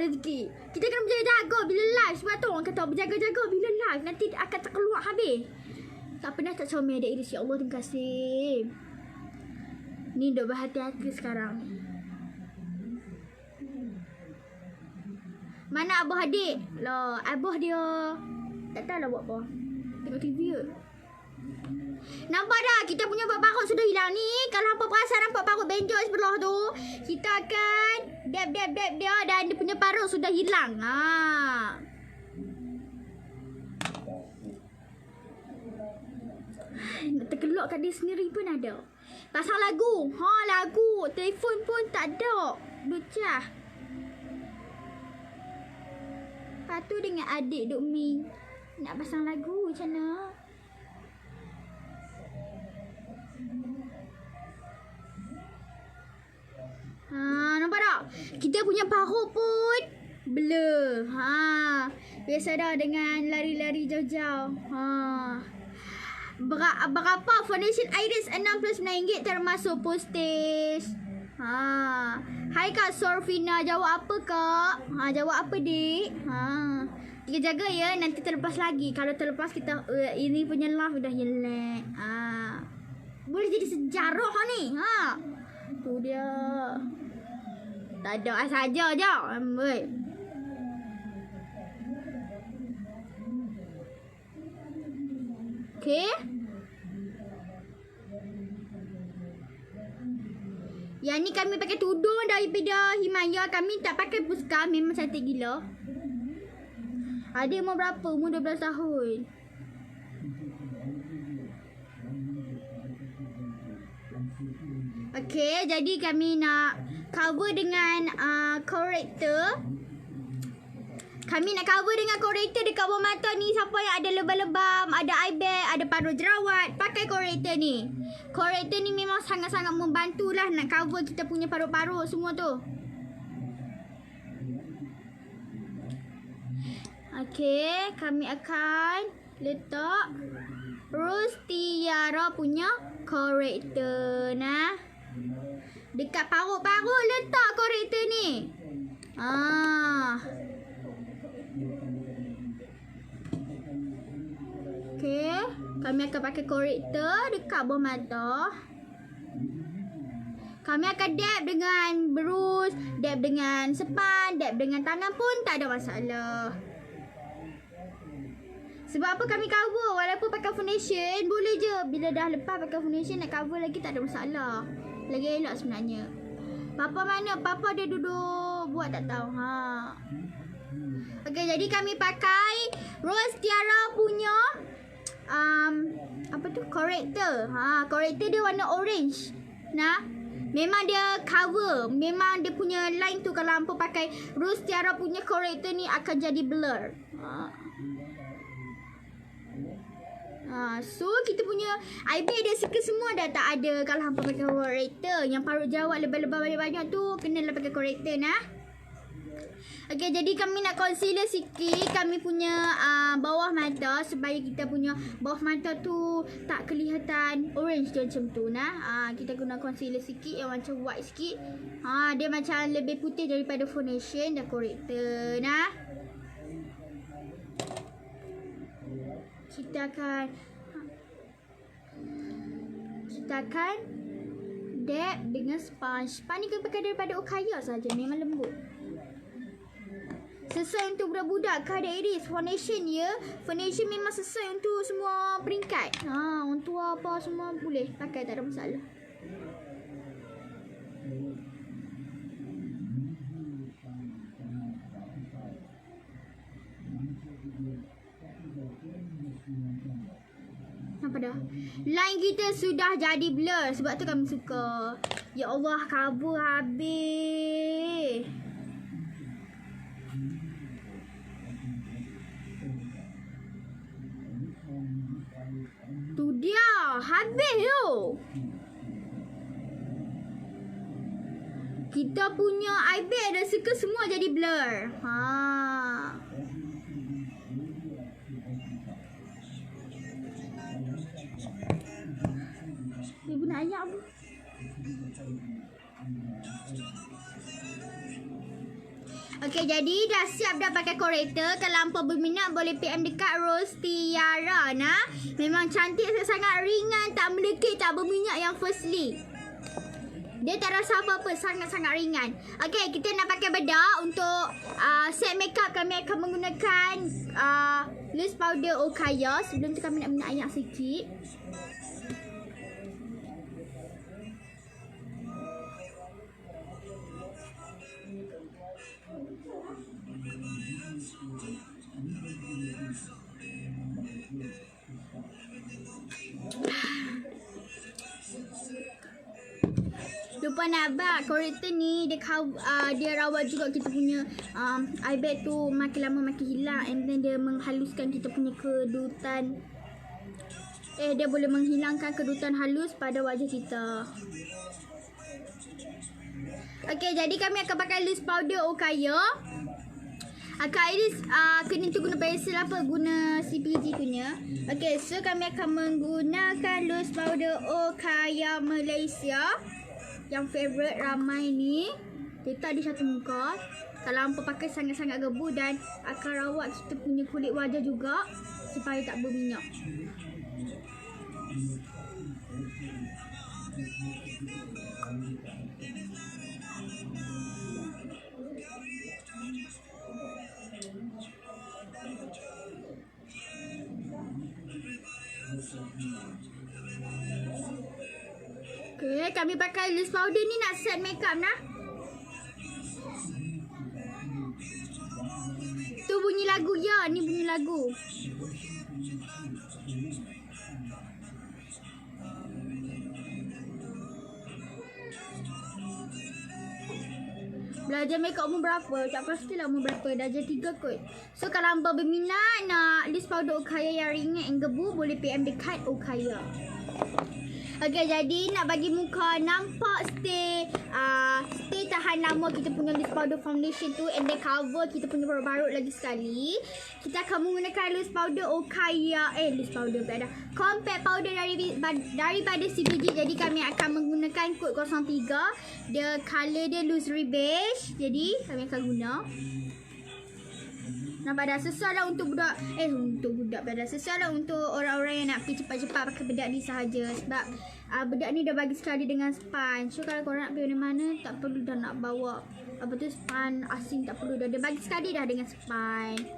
rezeki. Kita kena berjaga-jaga bila live. Sebab tu orang kata berjaga-jaga bila live. Nanti akan terkeluar habis. Tak pernah tak comel adik Iris. Ya Allah, terima kasih. Ni duk berhati-hati sekarang. Mana abah adik? Lah, abah dia tak tahu lah buat apa. Tengok TV ke? Nampak dah, kita punya parut sudah hilang ni. Kalau hampa perasan nampak parut benjol sebelah tu, kita akan dab dia dan dia punya parut sudah hilang. Nak terkelok kat dia sendiri pun ada. Pasang lagu. Lagu. Telefon pun tak ada. Lucah. Lepas tu dengan adik duk mi nak pasang lagu macam mana? Nampak tak? Kita punya parut pun blur. Biasa dah dengan lari-lari jauh-jauh. Berapa foundation Iris RM69 termasuk postage? Hai Kak Sorfina, jawab apa Kak? Jawab apa dik? Kita jaga ya, nanti terlepas lagi. Kalau terlepas kita ini punya live dah hilang. Boleh jadi sejarah ni. Tu dia. Tak ada saja je. Okay. Yang ni kami pakai tudung daripada Himayah. Kami tak pakai puska. Memang cantik gila. Adik umur berapa? Umur 12 tahun. Okay, jadi kami nak cover dengan corrector. Kami nak cover dengan corrector dekat bawah mata ni. Siapa yang ada lebam-lebam, ada eye bag, ada parut jerawat, pakai corrector ni. Corrector ni memang sangat-sangat membantulah nak cover kita punya parut-parut semua tu. Okay, kami akan letak Rose Tiara punya corrector nah. Dekat parut-parut letak corrector ni. Okay, kami akan pakai corrector dekat bawah mata. Kami akan dab dengan berus, dab dengan sepan, dab dengan tangan pun tak ada masalah. Sebab apa kami cover walaupun pakai foundation boleh je. Bila dah lepas pakai foundation nak cover lagi tak ada masalah. Lagi elok sebenarnya. Papa mana? Papa dia duduk buat tak tahu. Okay, jadi kami pakai Rose Tiara punya apa tu? Corrector. Corrector dia warna orange. Nah, memang dia cover. Memang dia punya line tu kalau hampa pakai Rose Tiara punya corrector ni akan jadi blur. So kita punya eye bag dia suka semua dah tak ada kalau hampa pakai corrector. Yang parut jawab lebam-lebam banyak-banyak tu kenalah pakai corrector nah. Okay, jadi kami nak concealer sikit kami punya bawah mata supaya kita punya bawah mata tu tak kelihatan orange dia macam tu nah. Kita guna concealer sikit yang macam white sikit. Dia macam lebih putih daripada foundation dan corrector nah. kita akan dab dengan sponge. Sponge ni kita pakai daripada Okaya saja, memang lembut. Sesuai untuk budak-budak Kak Iris. Foundation ya. Foundation memang sesuai untuk semua peringkat. Orang tua apa semua boleh pakai, tak ada masalah. Apa dah? Line kita sudah jadi blur. Sebab tu kami suka. Ya Allah, kabur habis. Tu dia. Habis tu. Kita punya iPad dah suka semua jadi blur. Ibu nak ayak apa? Okey, jadi dah siap dah pakai korektor. Kalau hampa berminat boleh PM dekat Rose Tiara nah. Memang cantik sangat, ringan, tak melekit, tak berminyak yang firstly. Dia tak rasa apa-apa, sangat-sangat ringan. Okey, kita nak pakai bedak untuk set makeup. Kami akan menggunakan loose powder Okaya. Sebelum tu kami nak minyak ayak sikit. Lupa nak bak, korektor ni dia rawat juga kita punya eyebag tu makin lama makin hilang, and then dia menghaluskan kita punya kedutan. Dia boleh menghilangkan kedutan halus pada wajah kita. Okey, jadi kami akan pakai loose powder Okaya. Kak Iris kena tu guna pensel apa, guna CPG punya. Okey, so kami akan menggunakan loose powder Okaya Malaysia yang favorite ramai ni. Letak di satu muka. Kalau hampa pakai sangat-sangat gebu dan akan rawat kita punya kulit wajah juga supaya tak berminyak. Okay, kami pakai loose powder ni nak set makeup nah. Tu bunyi lagu ya, ni bunyi lagu. Belajar makeup umur berapa? Tak pastilah umur berapa. Darjah 3 kot. So kalau hamba berminat nak loose powder Okaya yang ringan and gebu, boleh PM dekat Okaya. Okey, jadi nak bagi muka nampak stay tahan lama kita punya loose powder foundation tu, and then cover kita punya berbarut lagi sekali. Kita akan menggunakan loose powder Okaya, loose powder pula dah. Compact powder daripada CPG. Jadi kami akan menggunakan kod 03. Dia color dia loose beige. Jadi kami akan guna. Nampak dah, sesuai lah untuk budak sesuai lah untuk orang-orang yang nak pergi cepat-cepat pakai bedak ni sahaja. Sebab bedak ni dah bagi sekali dengan sponge. So kalau korang nak pergi mana-mana, tak perlu dah nak bawa sponge asing, tak perlu dah. Dia bagi sekali dah dengan sponge.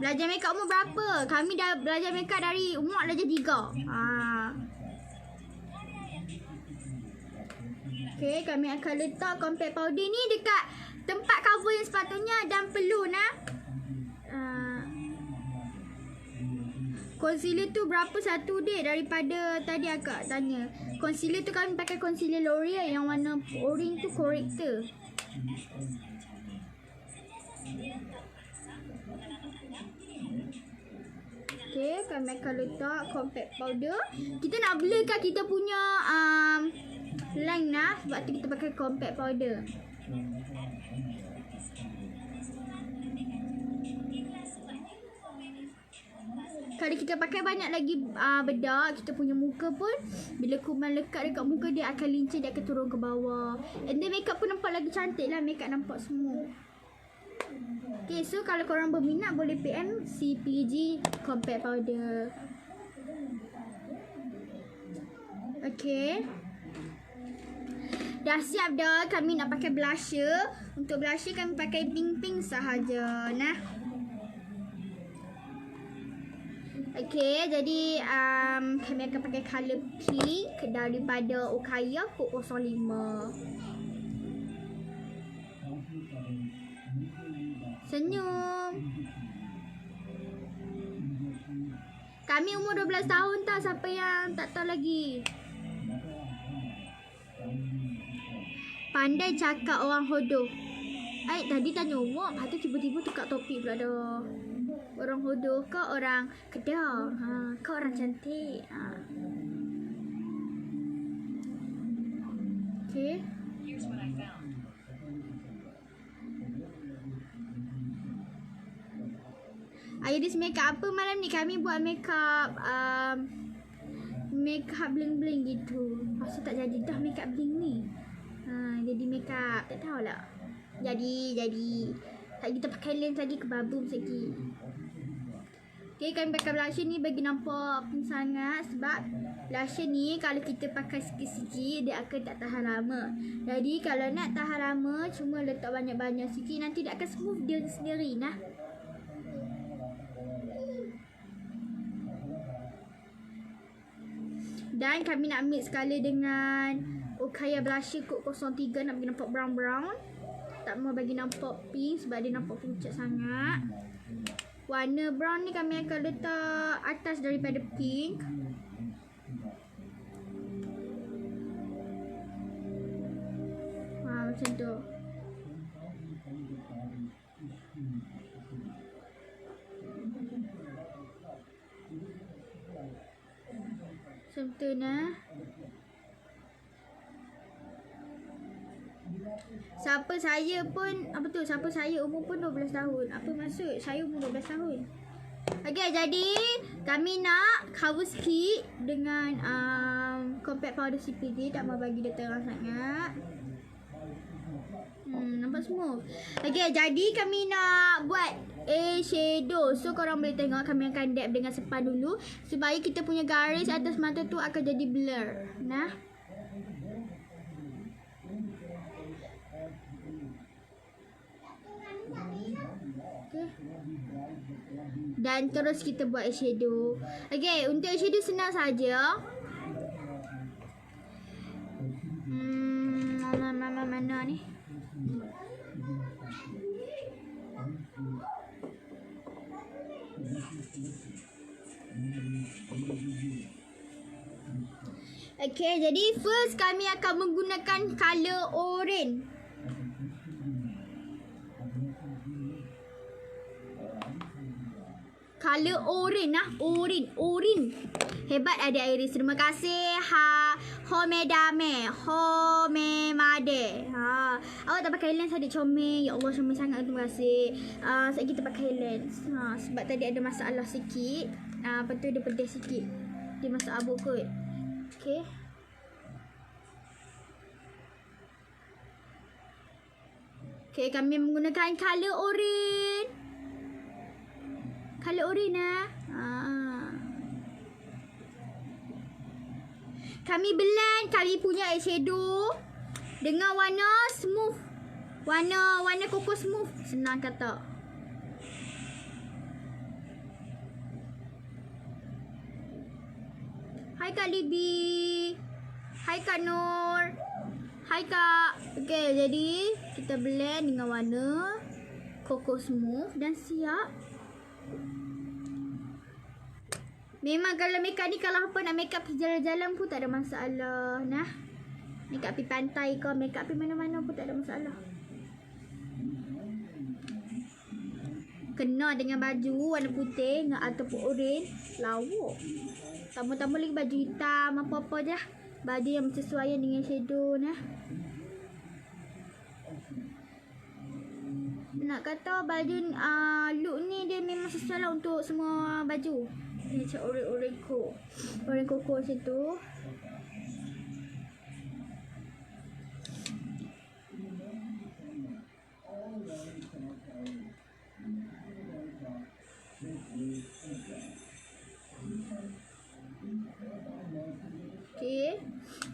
Belajar makeup umur berapa? Kami dah belajar makeup dari umur darjah 3. Okay, kami akan letak compact powder ni dekat tempat cover yang sepatutnya dan perlu nah. Concealer tu berapa satu dek daripada tadi akak tanya. Concealer tu kami pakai concealer L'Oreal yang warna orange tu korektor. Okay, kami akan letak compact powder. Kita nak blurkan kita punya line lah. Sebab tu kita pakai compact powder. Kalau kita pakai banyak lagi bedak, kita punya muka pun bila kuman lekat dekat muka dia akan lincah, dia akan turun ke bawah. And then makeup pun nampak lagi cantik lah, makeup nampak semua. Okay, so kalau korang berminat boleh PM CPG Compact Powder. Okay. Dah siap dah, kami nak pakai blusher. Untuk blusher kami pakai pink-pink sahaja. Nah. Okay, jadi kami akan pakai colour pink daripada Okaya Kod 05. Senyum. Kami umur 12 tahun tak, siapa yang tak tahu lagi. Pandai cakap orang hodoh. Tadi tanya umur, lepas tu tiba-tiba tukar topik pula dah. Orang hodoh ke orang Kedah? Ke orang cantik? Okay. Here's what I found. Iris makeup apa malam ni? Kami buat makeup makeup bling-bling gitu. Masa tak jadi dah makeup bling ni. Jadi makeup tak tahulah. Jadi tak kita pakai lens lagi ke babum lagi. Okay, kami pakai blusher ni bagi nampak pink sangat sebab blusher ni kalau kita pakai sikit-sikit dia akan tak tahan lama. Jadi kalau nak tahan lama cuma letak banyak-banyak sikit, nanti dia akan smooth dia sendiri nah. Dan kami nak mix colour dengan Okaya blusher kod 03 nak bagi nampak brown-brown. Tak mau bagi nampak pink sebab dia nampak pucat sangat. Warna brown ni kami akan letak atas daripada pink. Macam tu. Macam tu nah. Siapa saya pun, siapa saya umur pun 12 tahun. Apa maksud? Saya umur 12 tahun. Okay, jadi kami nak cover sikit dengan compact powder CPG. Tak mau bagi dia terang sangat. Nampak smooth. Okay, jadi kami nak buat eyeshadow. So korang boleh tengok kami akan dab dengan sepan dulu supaya kita punya garis atas mata tu akan jadi blur. Nah. Okay. Dan terus kita buat eyeshadow. Okay, untuk eyeshadow senang saja. Mana ni? Okay, jadi first kami akan menggunakan color orange. Color orange nah, orange. Hebat adik Iris. Terima kasih. Homedame. Awak tak pakai lens adik comel. Ya Allah, comel sangat. Terima kasih. Sebab kita pakai lens. Sebab tadi ada masalah sikit. Lepas tu dia pedih sikit. Dia masuk abuk kot. Okay. Okay, kami menggunakan color orange. Color orange lah. Kami blend kami punya eyeshadow dengan warna smooth. Warna koko smooth. Senang kata. Hai Kak Libby. Hai Kak Nur. Hai Kak. Okay, jadi kita blend dengan warna koko smooth dan siap. Memang kalau makeup ni, kalau apa nak makeup pergi jalan-jalan pun tak ada masalah. Nah, makeup pergi pantai ke, makeup pergi mana-mana pun tak ada masalah. Kena dengan baju warna putih ataupun orange, lawak. Tambah-tambah lagi baju hitam, apa-apa je. Baju yang bersesuaian dengan shadow nah. Nak kata baju look ni dia memang sesuai lah untuk semua baju. Dia macam orange koko macam tu. Okay.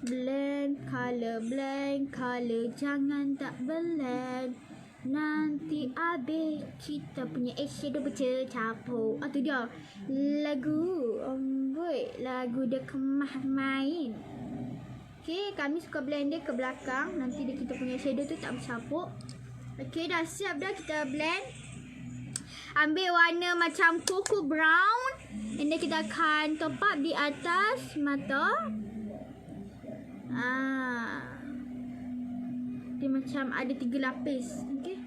Blend color, jangan tak blend. Nanti habis kita punya eyeshadow bercampur. Tu dia. Lagu amboi, lagu dia kemah main. Okay, kami suka blend dia ke belakang. Nanti dia kita punya shadow tu tak bercampur. Okay, dah siap dah kita blend. Ambil warna macam cocoa brown. And then kita akan top up di atas mata. Dia macam ada 3 lapis. Okay.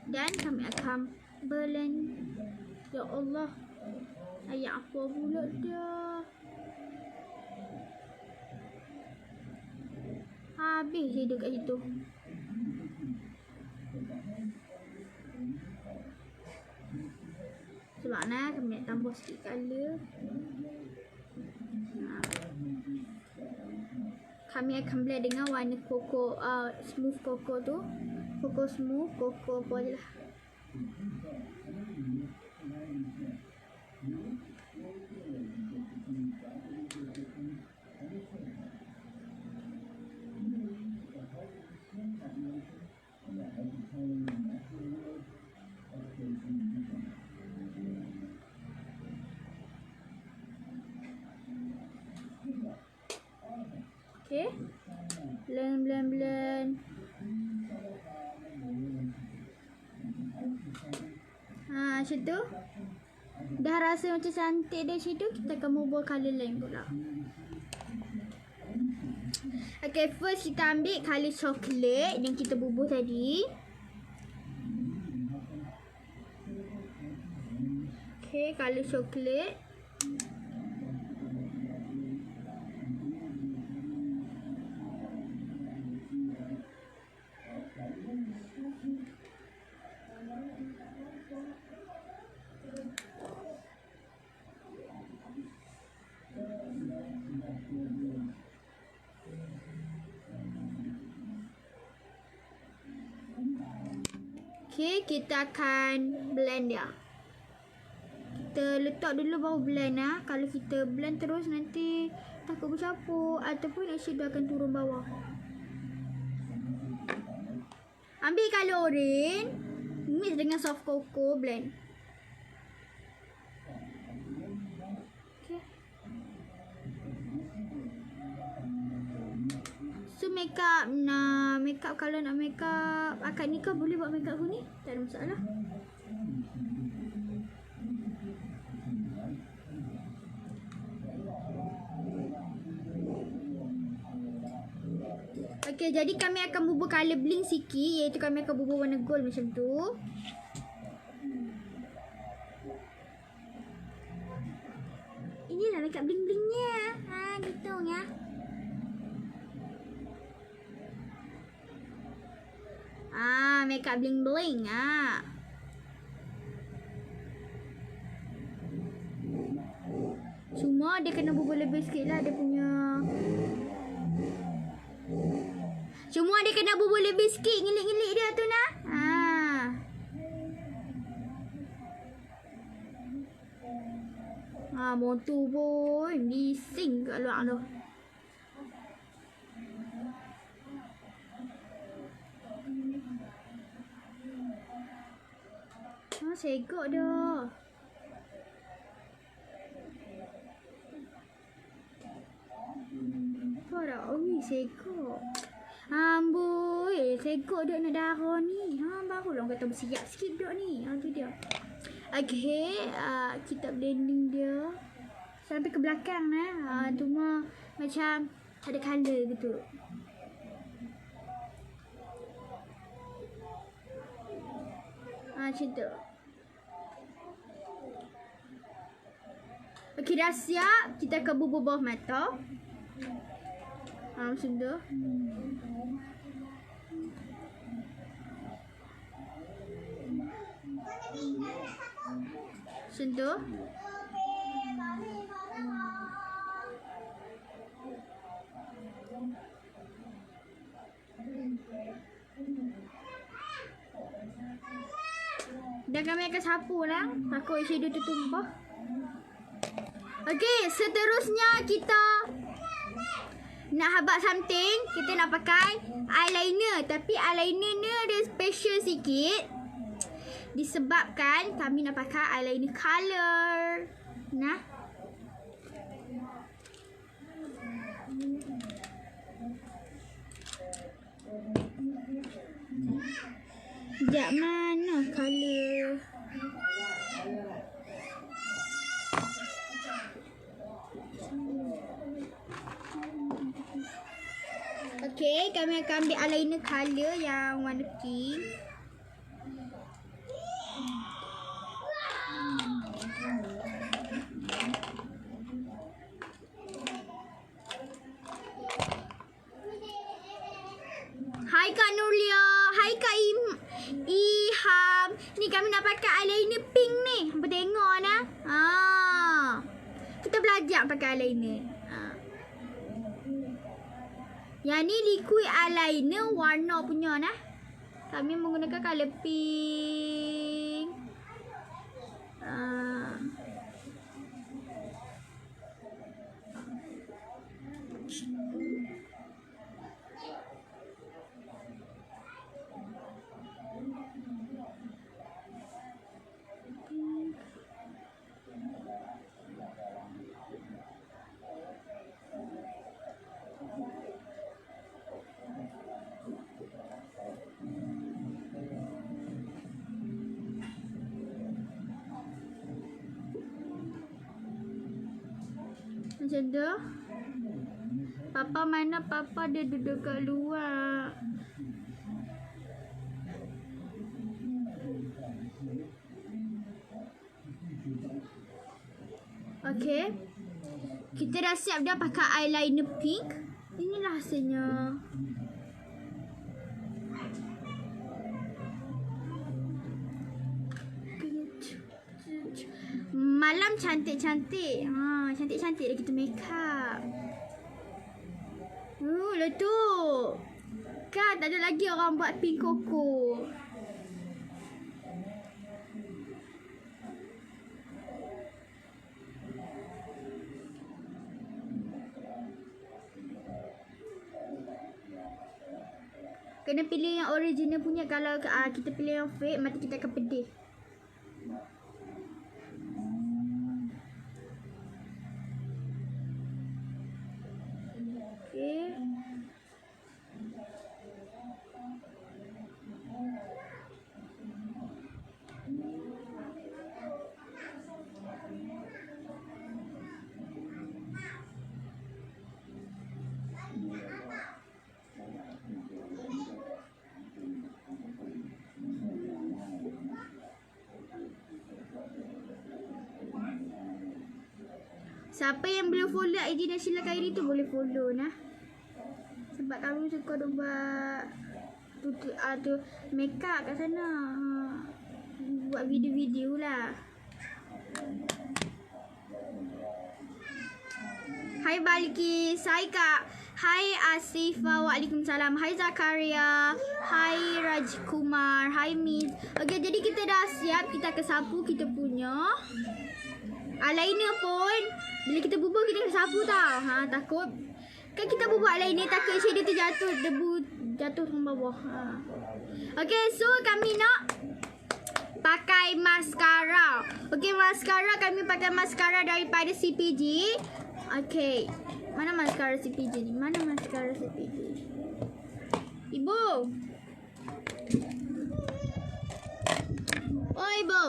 Dan kami akan blend. Ya Allah. Ayat apa pula dah. Habis je dekat situ. Sebab kami nak tambah sikit colour. Kami akan blend dengan warna cocoa, smooth cocoa tu. Cocoa smooth, cocoa apa je lah. Okay. Blend. Macam tu. Dah rasa macam cantik dah macam tu. Kita akan ubah colour lain pula. Okay, first kita ambil colour coklat yang kita bubuh tadi. Okay, colour coklat. Okay, kita akan blend dia. Kita letak dulu baru blend lah. Kalau kita blend terus nanti takut bercampur ataupun eyeshadow akan turun bawah. Ambil colour orange, mix dengan soft cocoa, blend. Okay. So makeup kalau nak makeup akad nikah boleh buat makeup ni, tak ada masalah. Okay, jadi kami akan bubuh colour bling sikit, iaitu kami akan bubuh warna gold macam tu. Inilah makeup bling-blingnya. Gitu ya. Makeup bling-bling. Cuma dia kena bubuh lebih sikit lah dia punya. Cuma dia kena bubuh lebih sikit ngelik-ngelik dia tu nah. Motor pun bising kat luar tu. Segok dah. Apa dah? Segok. Amboi, segok duk nak darah ni. Barulah orang kata bersiap sikit duk ni. Tu dia. Okay, kita blending dia sampai ke belakang cuma macam ada colour gitu. Macam tu. Okay, dah siap. Kita akan bubuh bawah mata. Macam tu. Macam tu. Dan kami akan sapu lah. Takut eyeshadow tu tumpah. Okey, seterusnya kita nak habaq something. Kita nak pakai eyeliner. Tapi eyeliner ni ada special sikit. Disebabkan kami nak pakai eyeliner color. Nah. Sekejap, mana color? Okey, kami akan ambil eyeliner color yang warna pink. Hai Kak Nurlia, hai Kak Iham. Ni kami nak pakai eyeliner pink ni. Hampa tengok nah. Kita belajar pakai eyeliner. Yang ni liquid eyeliner warna punya nah. Kami menggunakan color pink. Macam tu. Papa mana? Papa dia duduk kat luar. Okey. Kita dah siap dah pakai eyeliner pink. Inilah hasilnya. Malam cantik-cantik. Cantik-cantik dah kita make up. Letup. Kan tak ada lagi orang buat pink koko. Kena pilih yang original punya. Kalau kita pilih yang fake, mati kita akan pedih. Okay. Siapa yang belum follow IG Nashila Khairi tu boleh follow nah. Sebab kami suka buat tu make up kat sana. Buat video-video lah. Hai Balkis, hai Kak. Hai Asifa, waalaikumsalam. Hai Zakaria. Hai Rajkumar. Hai Miz. Okey, jadi kita dah siap. Kita akan sapu kita punya eyeliner pun. Bila kita bubuh kita kena sapu tau. Takut. Kan kita bubuh eyeliner takut shadow tu jatuh. Debu jatuh ke bawah. Okay, so kami nak pakai mascara. Okay, mascara kami pakai mascara daripada CPG. Okay. Mana mascara CPG ni? Mana mascara CPG? Ibu. Oh, Ibu.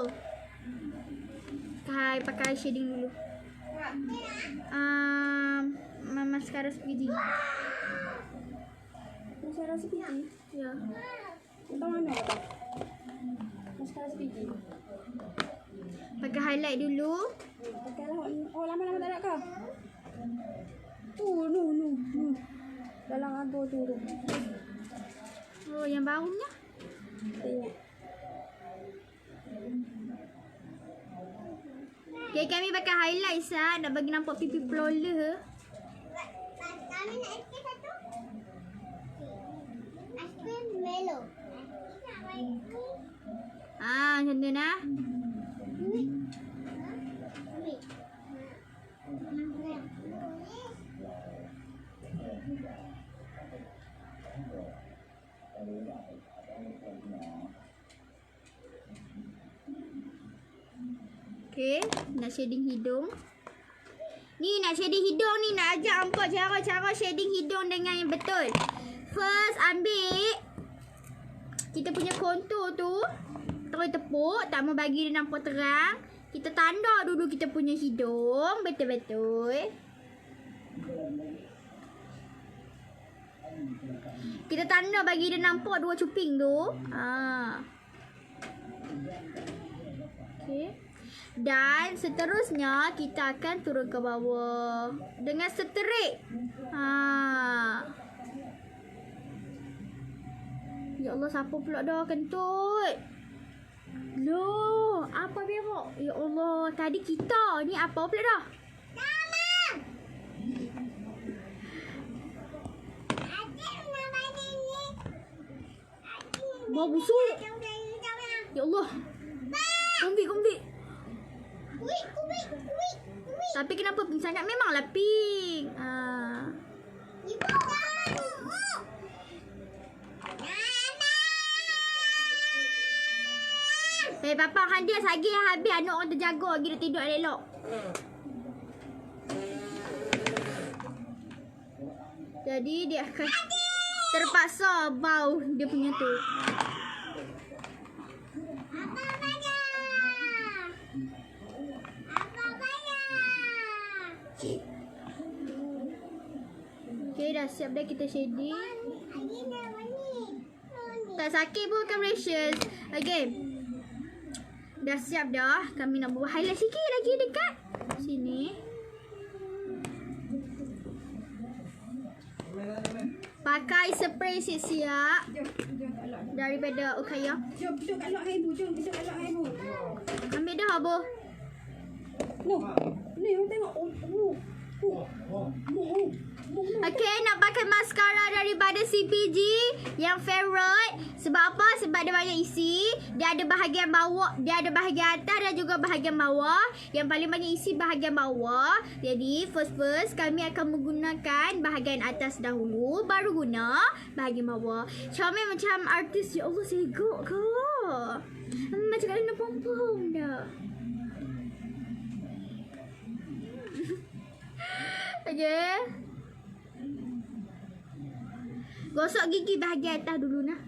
Hai, pakai shading dulu. Mascara CPG. Mascara CPG? Ya. Entah mana kata? Mascara CPG. Pakai highlight dulu. Pakai lah. Oh, lama-lama tak ada kau? No. Dalam abu tu. Oh, yang barunya? Tengok. Okay, kami pakai highlight sah. Nak bagi nampak pipi flawless. Kami nak ice cream satu. Ice cream Melo. Macam tu nah. Okay, nak shading hidung. Ni nak shading hidung ni, nak ajar hampa cara-cara shading hidung dengan yang betul. First ambil kita punya kontur tu, terus tepuk, tak mau bagi dia nampak terang. Kita tanda dulu kita punya hidung betul-betul. Kita tanda bagi dia nampak dua cuping tu. Okay. Dan seterusnya kita akan turun ke bawah dengan seterik. Ya Allah, siapa pula dah kentut? Loh, apa berak? Ya Allah, tadi kita ni apa pula dah? Bau busuk. Ya Allah. Kumbit. Tapi kenapa pink sangat? Memanglah pink. Papa Handia sagi habis anak orang terjaga lagi dia tidur elok. Jadi dia akan terpaksa bau dia punya tu. Okay, dah siap dah kita shading. Tak sakit pun kan precious. Okay. Dah siap dah. Kami nak buat highlight sikit lagi dekat sini. Pakai spray siap-siap daripada Ukaya. Jom duduk kat luar ibu. Ambil dah Abu. Ni orang tengok. Okay, nak pakai maskara daripada CPG yang favorite. Sebab apa? Sebab dia banyak isi. Dia ada bahagian bawah, dia ada bahagian atas dan juga bahagian bawah. Yang paling banyak isi bahagian bawah. Jadi first kami akan menggunakan bahagian atas dahulu, baru guna bahagian bawah. Comel macam artis. Ya Allah, segok ke? Macam kalian nak pom-pom dah. Okay. Gosok gigi bahagian atas dulu nah.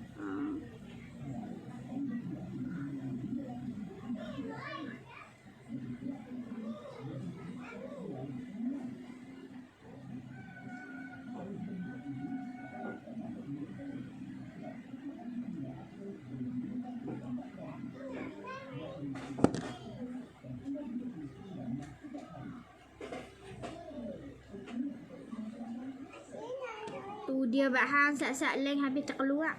Tu dia bahang sat-sat leng habis terkeluar.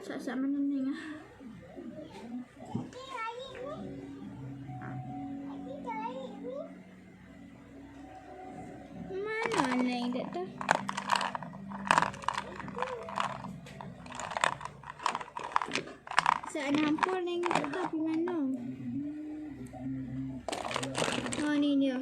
Sat-sat mana ni ah? Mana leng tak tahu. Sat nampol leng tak tahu pergi mana. Oh ni dia.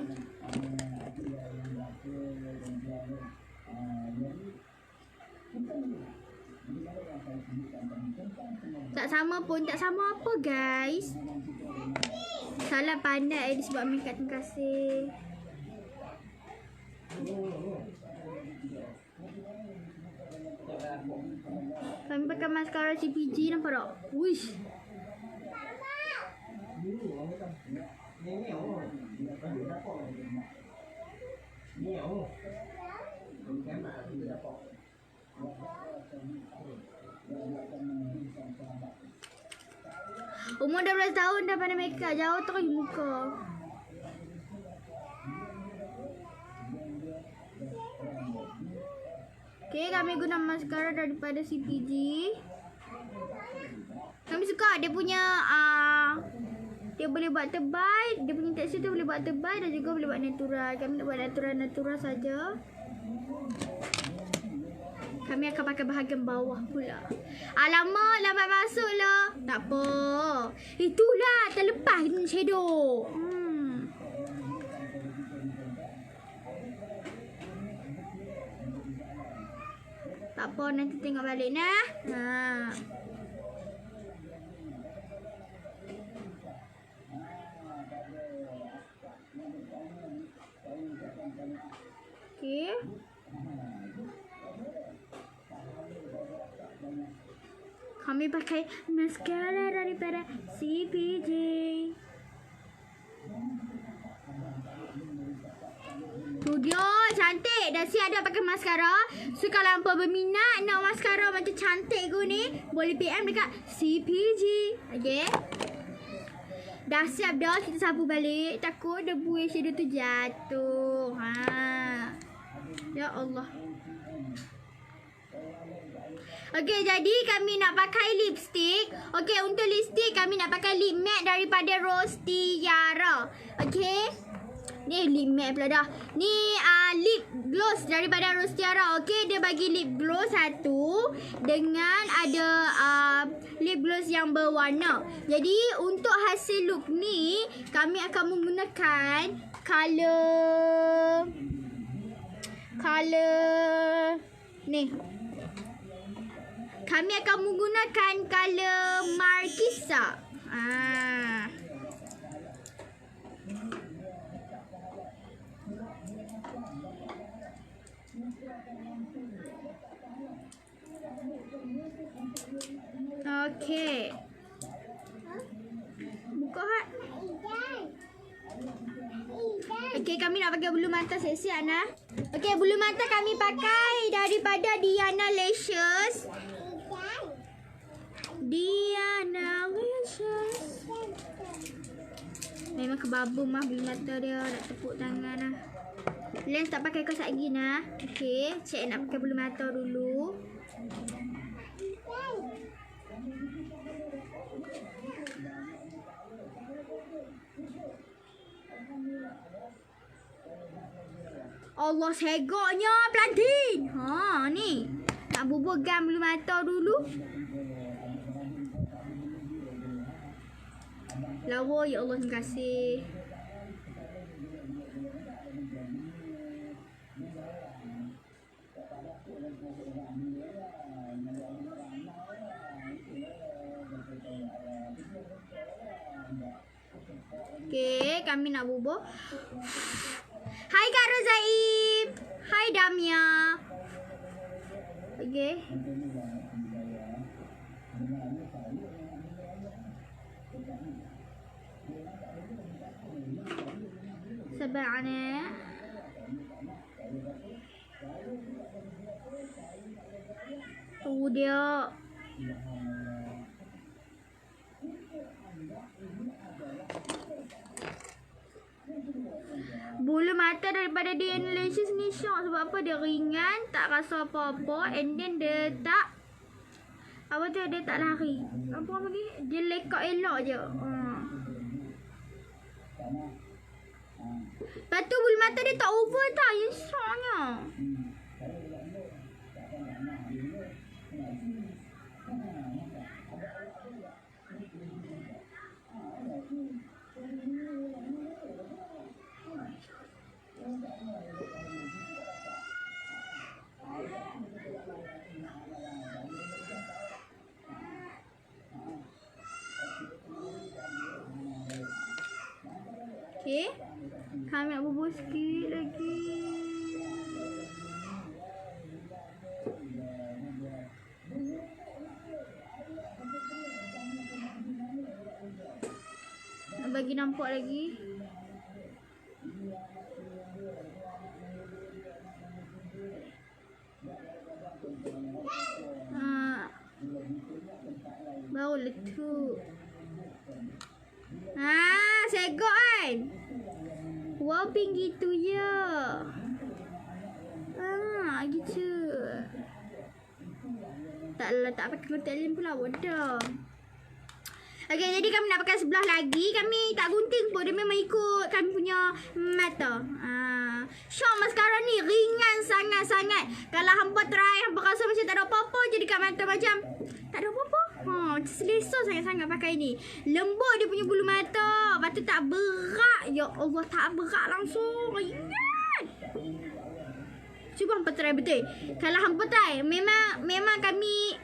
Tak sama pun, tak sama apa guys. Salah pandai disebab makeup. Terima kasih. Kami pakai maskara CPG, nampak tak? Wish. Umur 12 tahun dah pandai makeup, jauh terus muka. Okay, kami guna maskara daripada CPG. Kami suka dia punya dia boleh buat tebal, dia punya tekstur tu boleh buat tebal dan juga boleh buat natural. Kami nak buat natural saja. Kami akan pakai bahagian bawah pula. Alamak, lambat masuk lah. Tak apa. Itulah, terlepas shadow. Tak apa, nanti tengok balik nah. Okey. Kami pakai mascara daripada CPJ. Tu dia, cantik. Dah siap dah pakai maskara. So kalau hampa berminat nak maskara macam cantik ku ni, boleh PM dekat CPJ. Okay. Dah siap dah, kita sapu balik. Takut debu eyeshadow tu jatuh. Ya Allah. Okey, jadi kami nak pakai lipstick. Okey, untuk lipstick kami nak pakai lip matte daripada Rose Tiara. Okey. Ni lip matte pula dah. Ni lip gloss daripada Rose Tiara. Okey, dia bagi lip gloss satu dengan ada lip gloss yang berwarna. Jadi untuk hasil look ni kami akan menggunakan color ni. Kami akan menggunakan color Marquisa. Okey. Buka hat. Okey, kami nak pakai bulu mata siap-siap nah. Okey, bulu mata kami pakai daripada Diana Lashes. Diana Lashes. Memang kebabum mah bulu mata dia. Nak tepuk tangan nah. Lens tak pakai kau lagi nah. Okey, check nak pakai bulu mata dulu. Allah, segoknya pelantin. Ni. Nak bubur gam bulu mata dulu. Lawa, ya Allah, terima kasih. Okey, kami nak bubur. Hai Kak Rozaib. Hai Damia. Okey. Sabarnya. Tu dia. Bulu mata daripada Diana Lashes ni syok sebab apa, dia ringan, tak rasa apa-apa, and then dia tak apa tu, dia tak lari. Apa lagi? Dia lekak elok je. Lepas tu bulu mata dia tak over tau, yang syoknya. Okey. Kami nak bubur sikit lagi. Nak bagi nampak lagi. Baru letup. Segok kan? Wow, tinggi tu je. Gitu. Tak pakai kontak lens pula, bodoh. Okey, jadi kami nak pakai sebelah lagi. Kami tak gunting pun, dia memang ikut kami punya mata. Syok maskara ni ringan sangat-sangat. Kalau hampa try, hampa rasa macam tak ada apa-apa je dekat mata macam tak ada apa-apa. Macam selesa sangat-sangat pakai ni. Lembut dia punya bulu mata. Lepas tu tak berat. Ya Allah, tak berat langsung. Ringan. Cuba hampa try betul. Kalau hampa try, memang kami,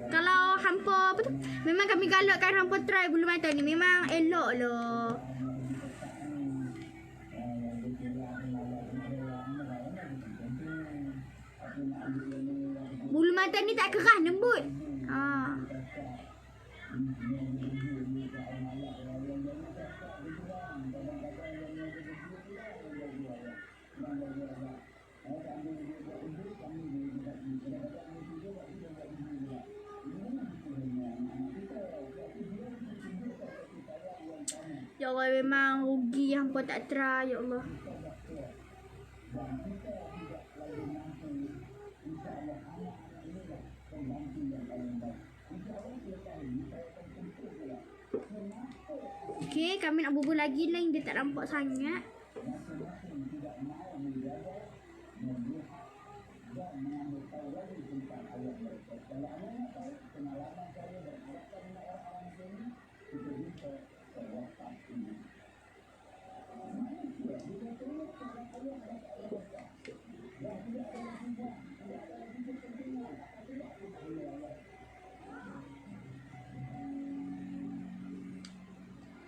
kalau hampa apa tu, memang kami galakkan hampa try bulu mata ni. Memang elok lah. Bulu mata ni tak keras, lembut. Ya Allah, memang rugi hampa tak try. Ya Allah. Okey, kami nak bubur lagi lah. Dia tak nampak sangat.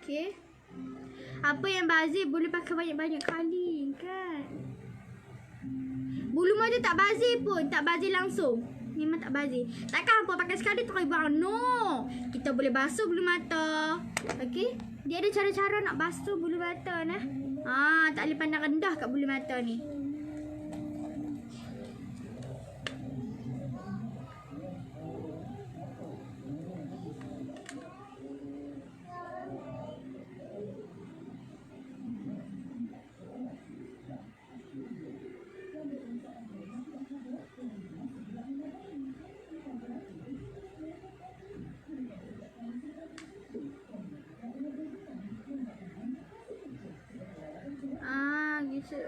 Okey. Apa yang bazir boleh pakai banyak-banyak kali kan? Bulu mata tak bazir pun, tak bazir langsung. Memang tak bazir. Takkan hampa pakai sekali terus buang. No. Kita boleh basuh bulu mata. Okey. Dia ada cara-cara nak basuh bulu mata nah. Tak boleh pandang rendah kat bulu mata ni. Gitu.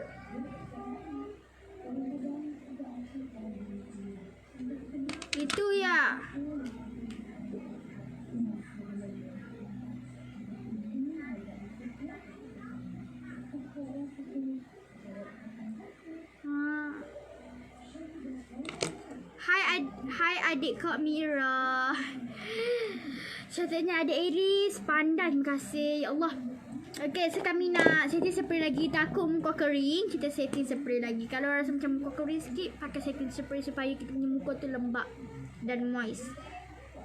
Itu ya. Hai adik Kak Mira. Contohnya adik Iris. Pandai, terima kasih. Ya Allah. Okay, so kami nak setting spray lagi. Takut muka kering, kita setting spray lagi. Kalau rasa macam muka kering sikit, pakai setting spray supaya kita punya muka tu lembap dan moist.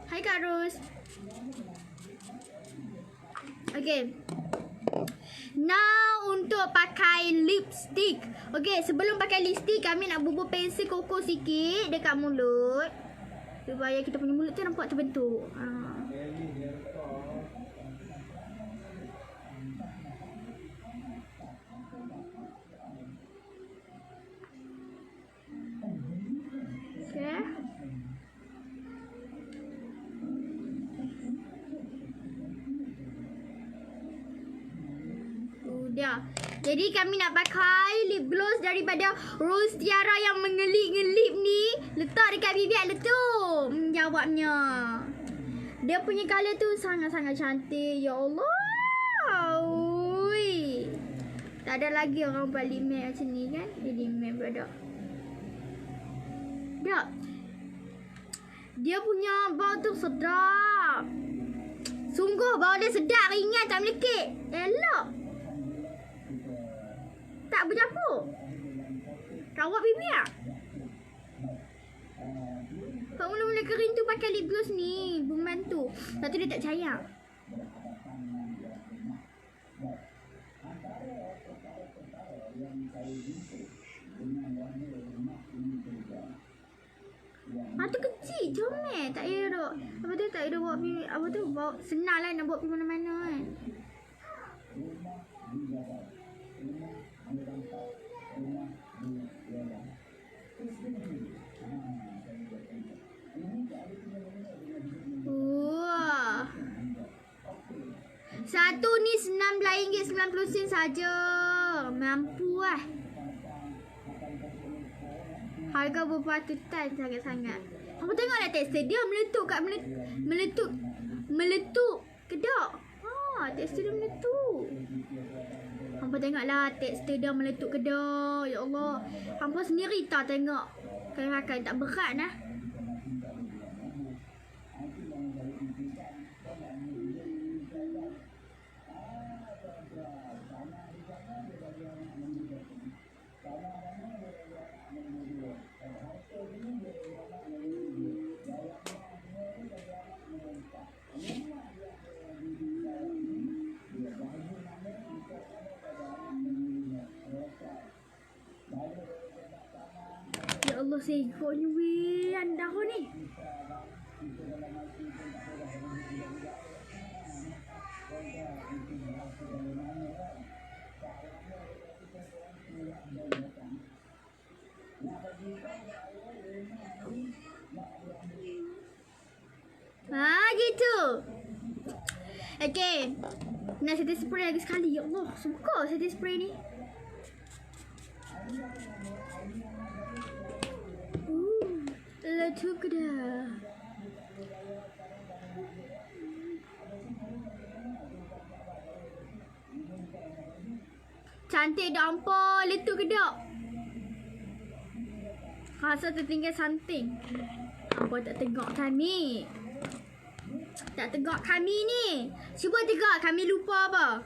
Hai Kak Ros. Okay. Now untuk pakai lipstick. Okay, sebelum pakai lipstick, kami nak bubur pensel koko sikit dekat mulut supaya kita punya mulut tu nampak terbentuk. Dia. Jadi kami nak pakai lip gloss daripada Rose Tiara yang mengelip-ngelip ni. Letak dekat bibir letup. Jawabnya. Dia punya colour tu sangat-sangat cantik. Ya Allah. Ui. Tak ada lagi orang buat lip matte macam ni kan. Dia lip matte produk. Tak. Dia punya bau tu sedap. Sungguh bau dia sedap, ringan, tak melekit. Elok. Tak bercampur. Rawat bibir tak? Kau mula-mula kering tu pakai lip gloss ni. Membantu. Lepas tu dia tak percaya. Tu kecil comel. Tak payah duk. Apa tu tak payah buat bibir. Apa tu bawa senang lah nak buat pergi mana-mana kan. Wah. Satu ni RM19.90 saja. Mampu lah. Harga berpatutan sangat-sangat. Hampa tengoklah tekstur dia meletup kat meletup kedok. Tekstur dia meletup. Hampa tengoklah tekstur dia meletup kedok. Ya Allah. Hampa sendiri tak tengok. Kan tak berat lah. Ya Allah, segoknya weh anda ni. Gitu. Okay. Nak setting spray lagi sekali. Ya Allah, suka setting spray ni. Letup ke dah. Cantik dah ampun. Letup ke dah. Rasa tertinggal something. Apa tak tengok kami? Tak tegak kami ni. Cuba tegak, kami lupa apa?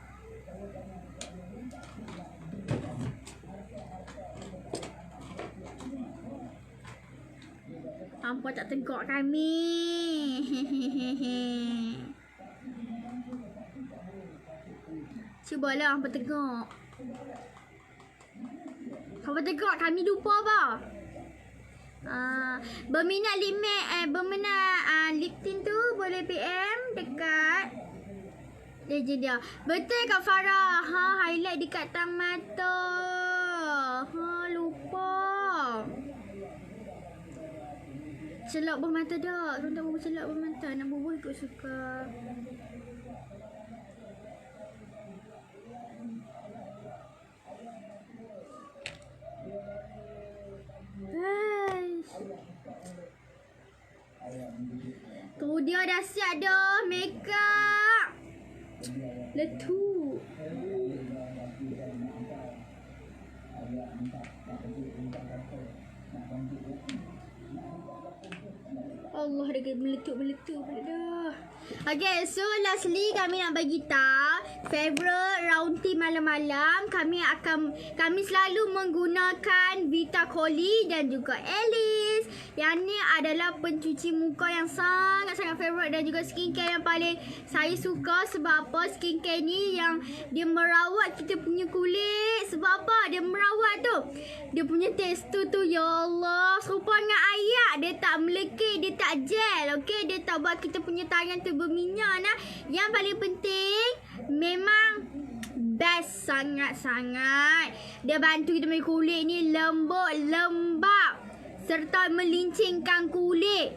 Hampa tak tegak kami. Cubalah hampa tegak. Hampa tegak, kami lupa apa? Berminat lip tint tu boleh PM dekat dia. Betul Kak Farah. Highlight dekat tang mata. Lupa. Celak bermata dah. Orang tak bubuh celak bermata. Nak bubuh ikut suka. Tu dia dah siap dah makeup. Letup. Allah, dia meletup dah. Okay, so lastly kami nak bagi tahu favorite round tea malam-malam. Kami selalu menggunakan Vita Coly dan juga Alice. Yang ni adalah pencuci muka yang sangat-sangat favorite dan juga skincare yang paling saya suka. Sebab apa? Skincare ni yang dia merawat kita punya kulit. Sebab apa? Dia merawat tu. Dia punya tekstur tu, ya Allah, serupa dengan ayak. Dia tak melekeh, dia tak gel. Okay, dia tak buat kita punya tangan tu berminyak nah. Yang paling penting memang best sangat-sangat. Dia bantu kita punya kulit ni lembut, lembap serta melincingkan kulit.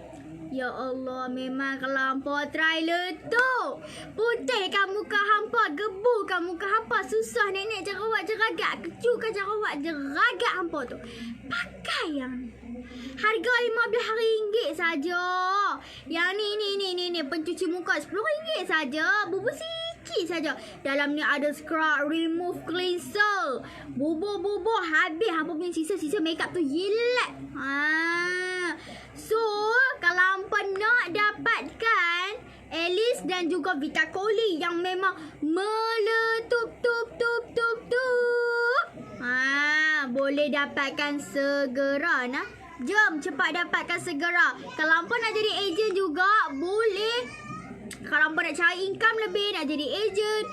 Ya Allah, memang kalau hampa try letup, putihkan muka hampa, gebukan muka hampa. Susah nenek jerawat jeragak, kecukan jerawat jeragak hampa tu. Pakai yang harga RM15 saja. Yang ni pencuci muka RM10 saja. Bubuh sikit saja. Dalam ni ada scrub remove cleanser. Bubuh habis hampa punya sisa-sisa makeup tu hilang. So, kalau hampa nak dapatkan Alice dan juga Vita Coly yang memang meletup. Boleh dapatkan segera nah. Jom cepat dapatkan segera. Kalau hampa nak jadi ejen juga boleh. Kalau hampa nak cari income lebih, nak jadi ejen,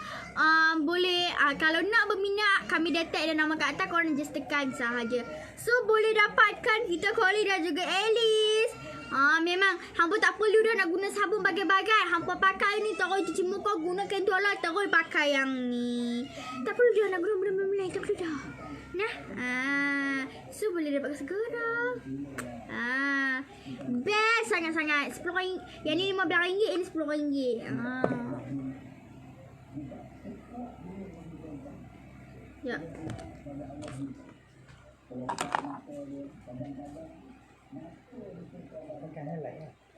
boleh. Kalau nak berminat, kami dah tag dan nama kat atas, korang just tekan sahaja. So boleh dapatkan Vita Coly dan juga Alice. Memang hampa tak perlu dah nak guna sabun bagai-bagai. Hampa pakai ni terus cuci muka, gunakan tu lah, terus pakai yang ni. Tak perlu dah nak guna benda-benda lain, tak perlu dah. Nah, so boleh dapatkan segera. Best sangat-sangat. RM10. Yang ni RM15, ini RM10. Ya.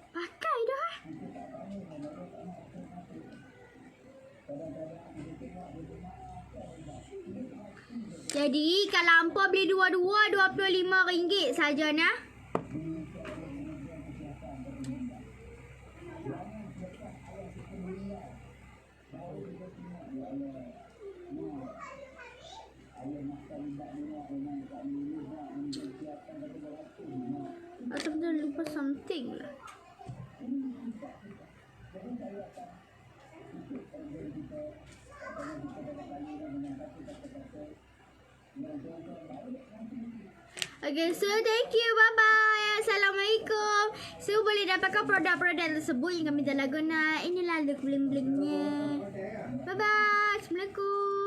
Pakai dah. Jadi kalau hampa beli dua-dua RM25 saja nah. Atau kita lupa something lah. Okay, so thank you. Bye-bye. Assalamualaikum. So, boleh dapatkan produk-produk tersebut yang kami telah guna. Inilah look bling-blingnya. Bye-bye. Assalamualaikum.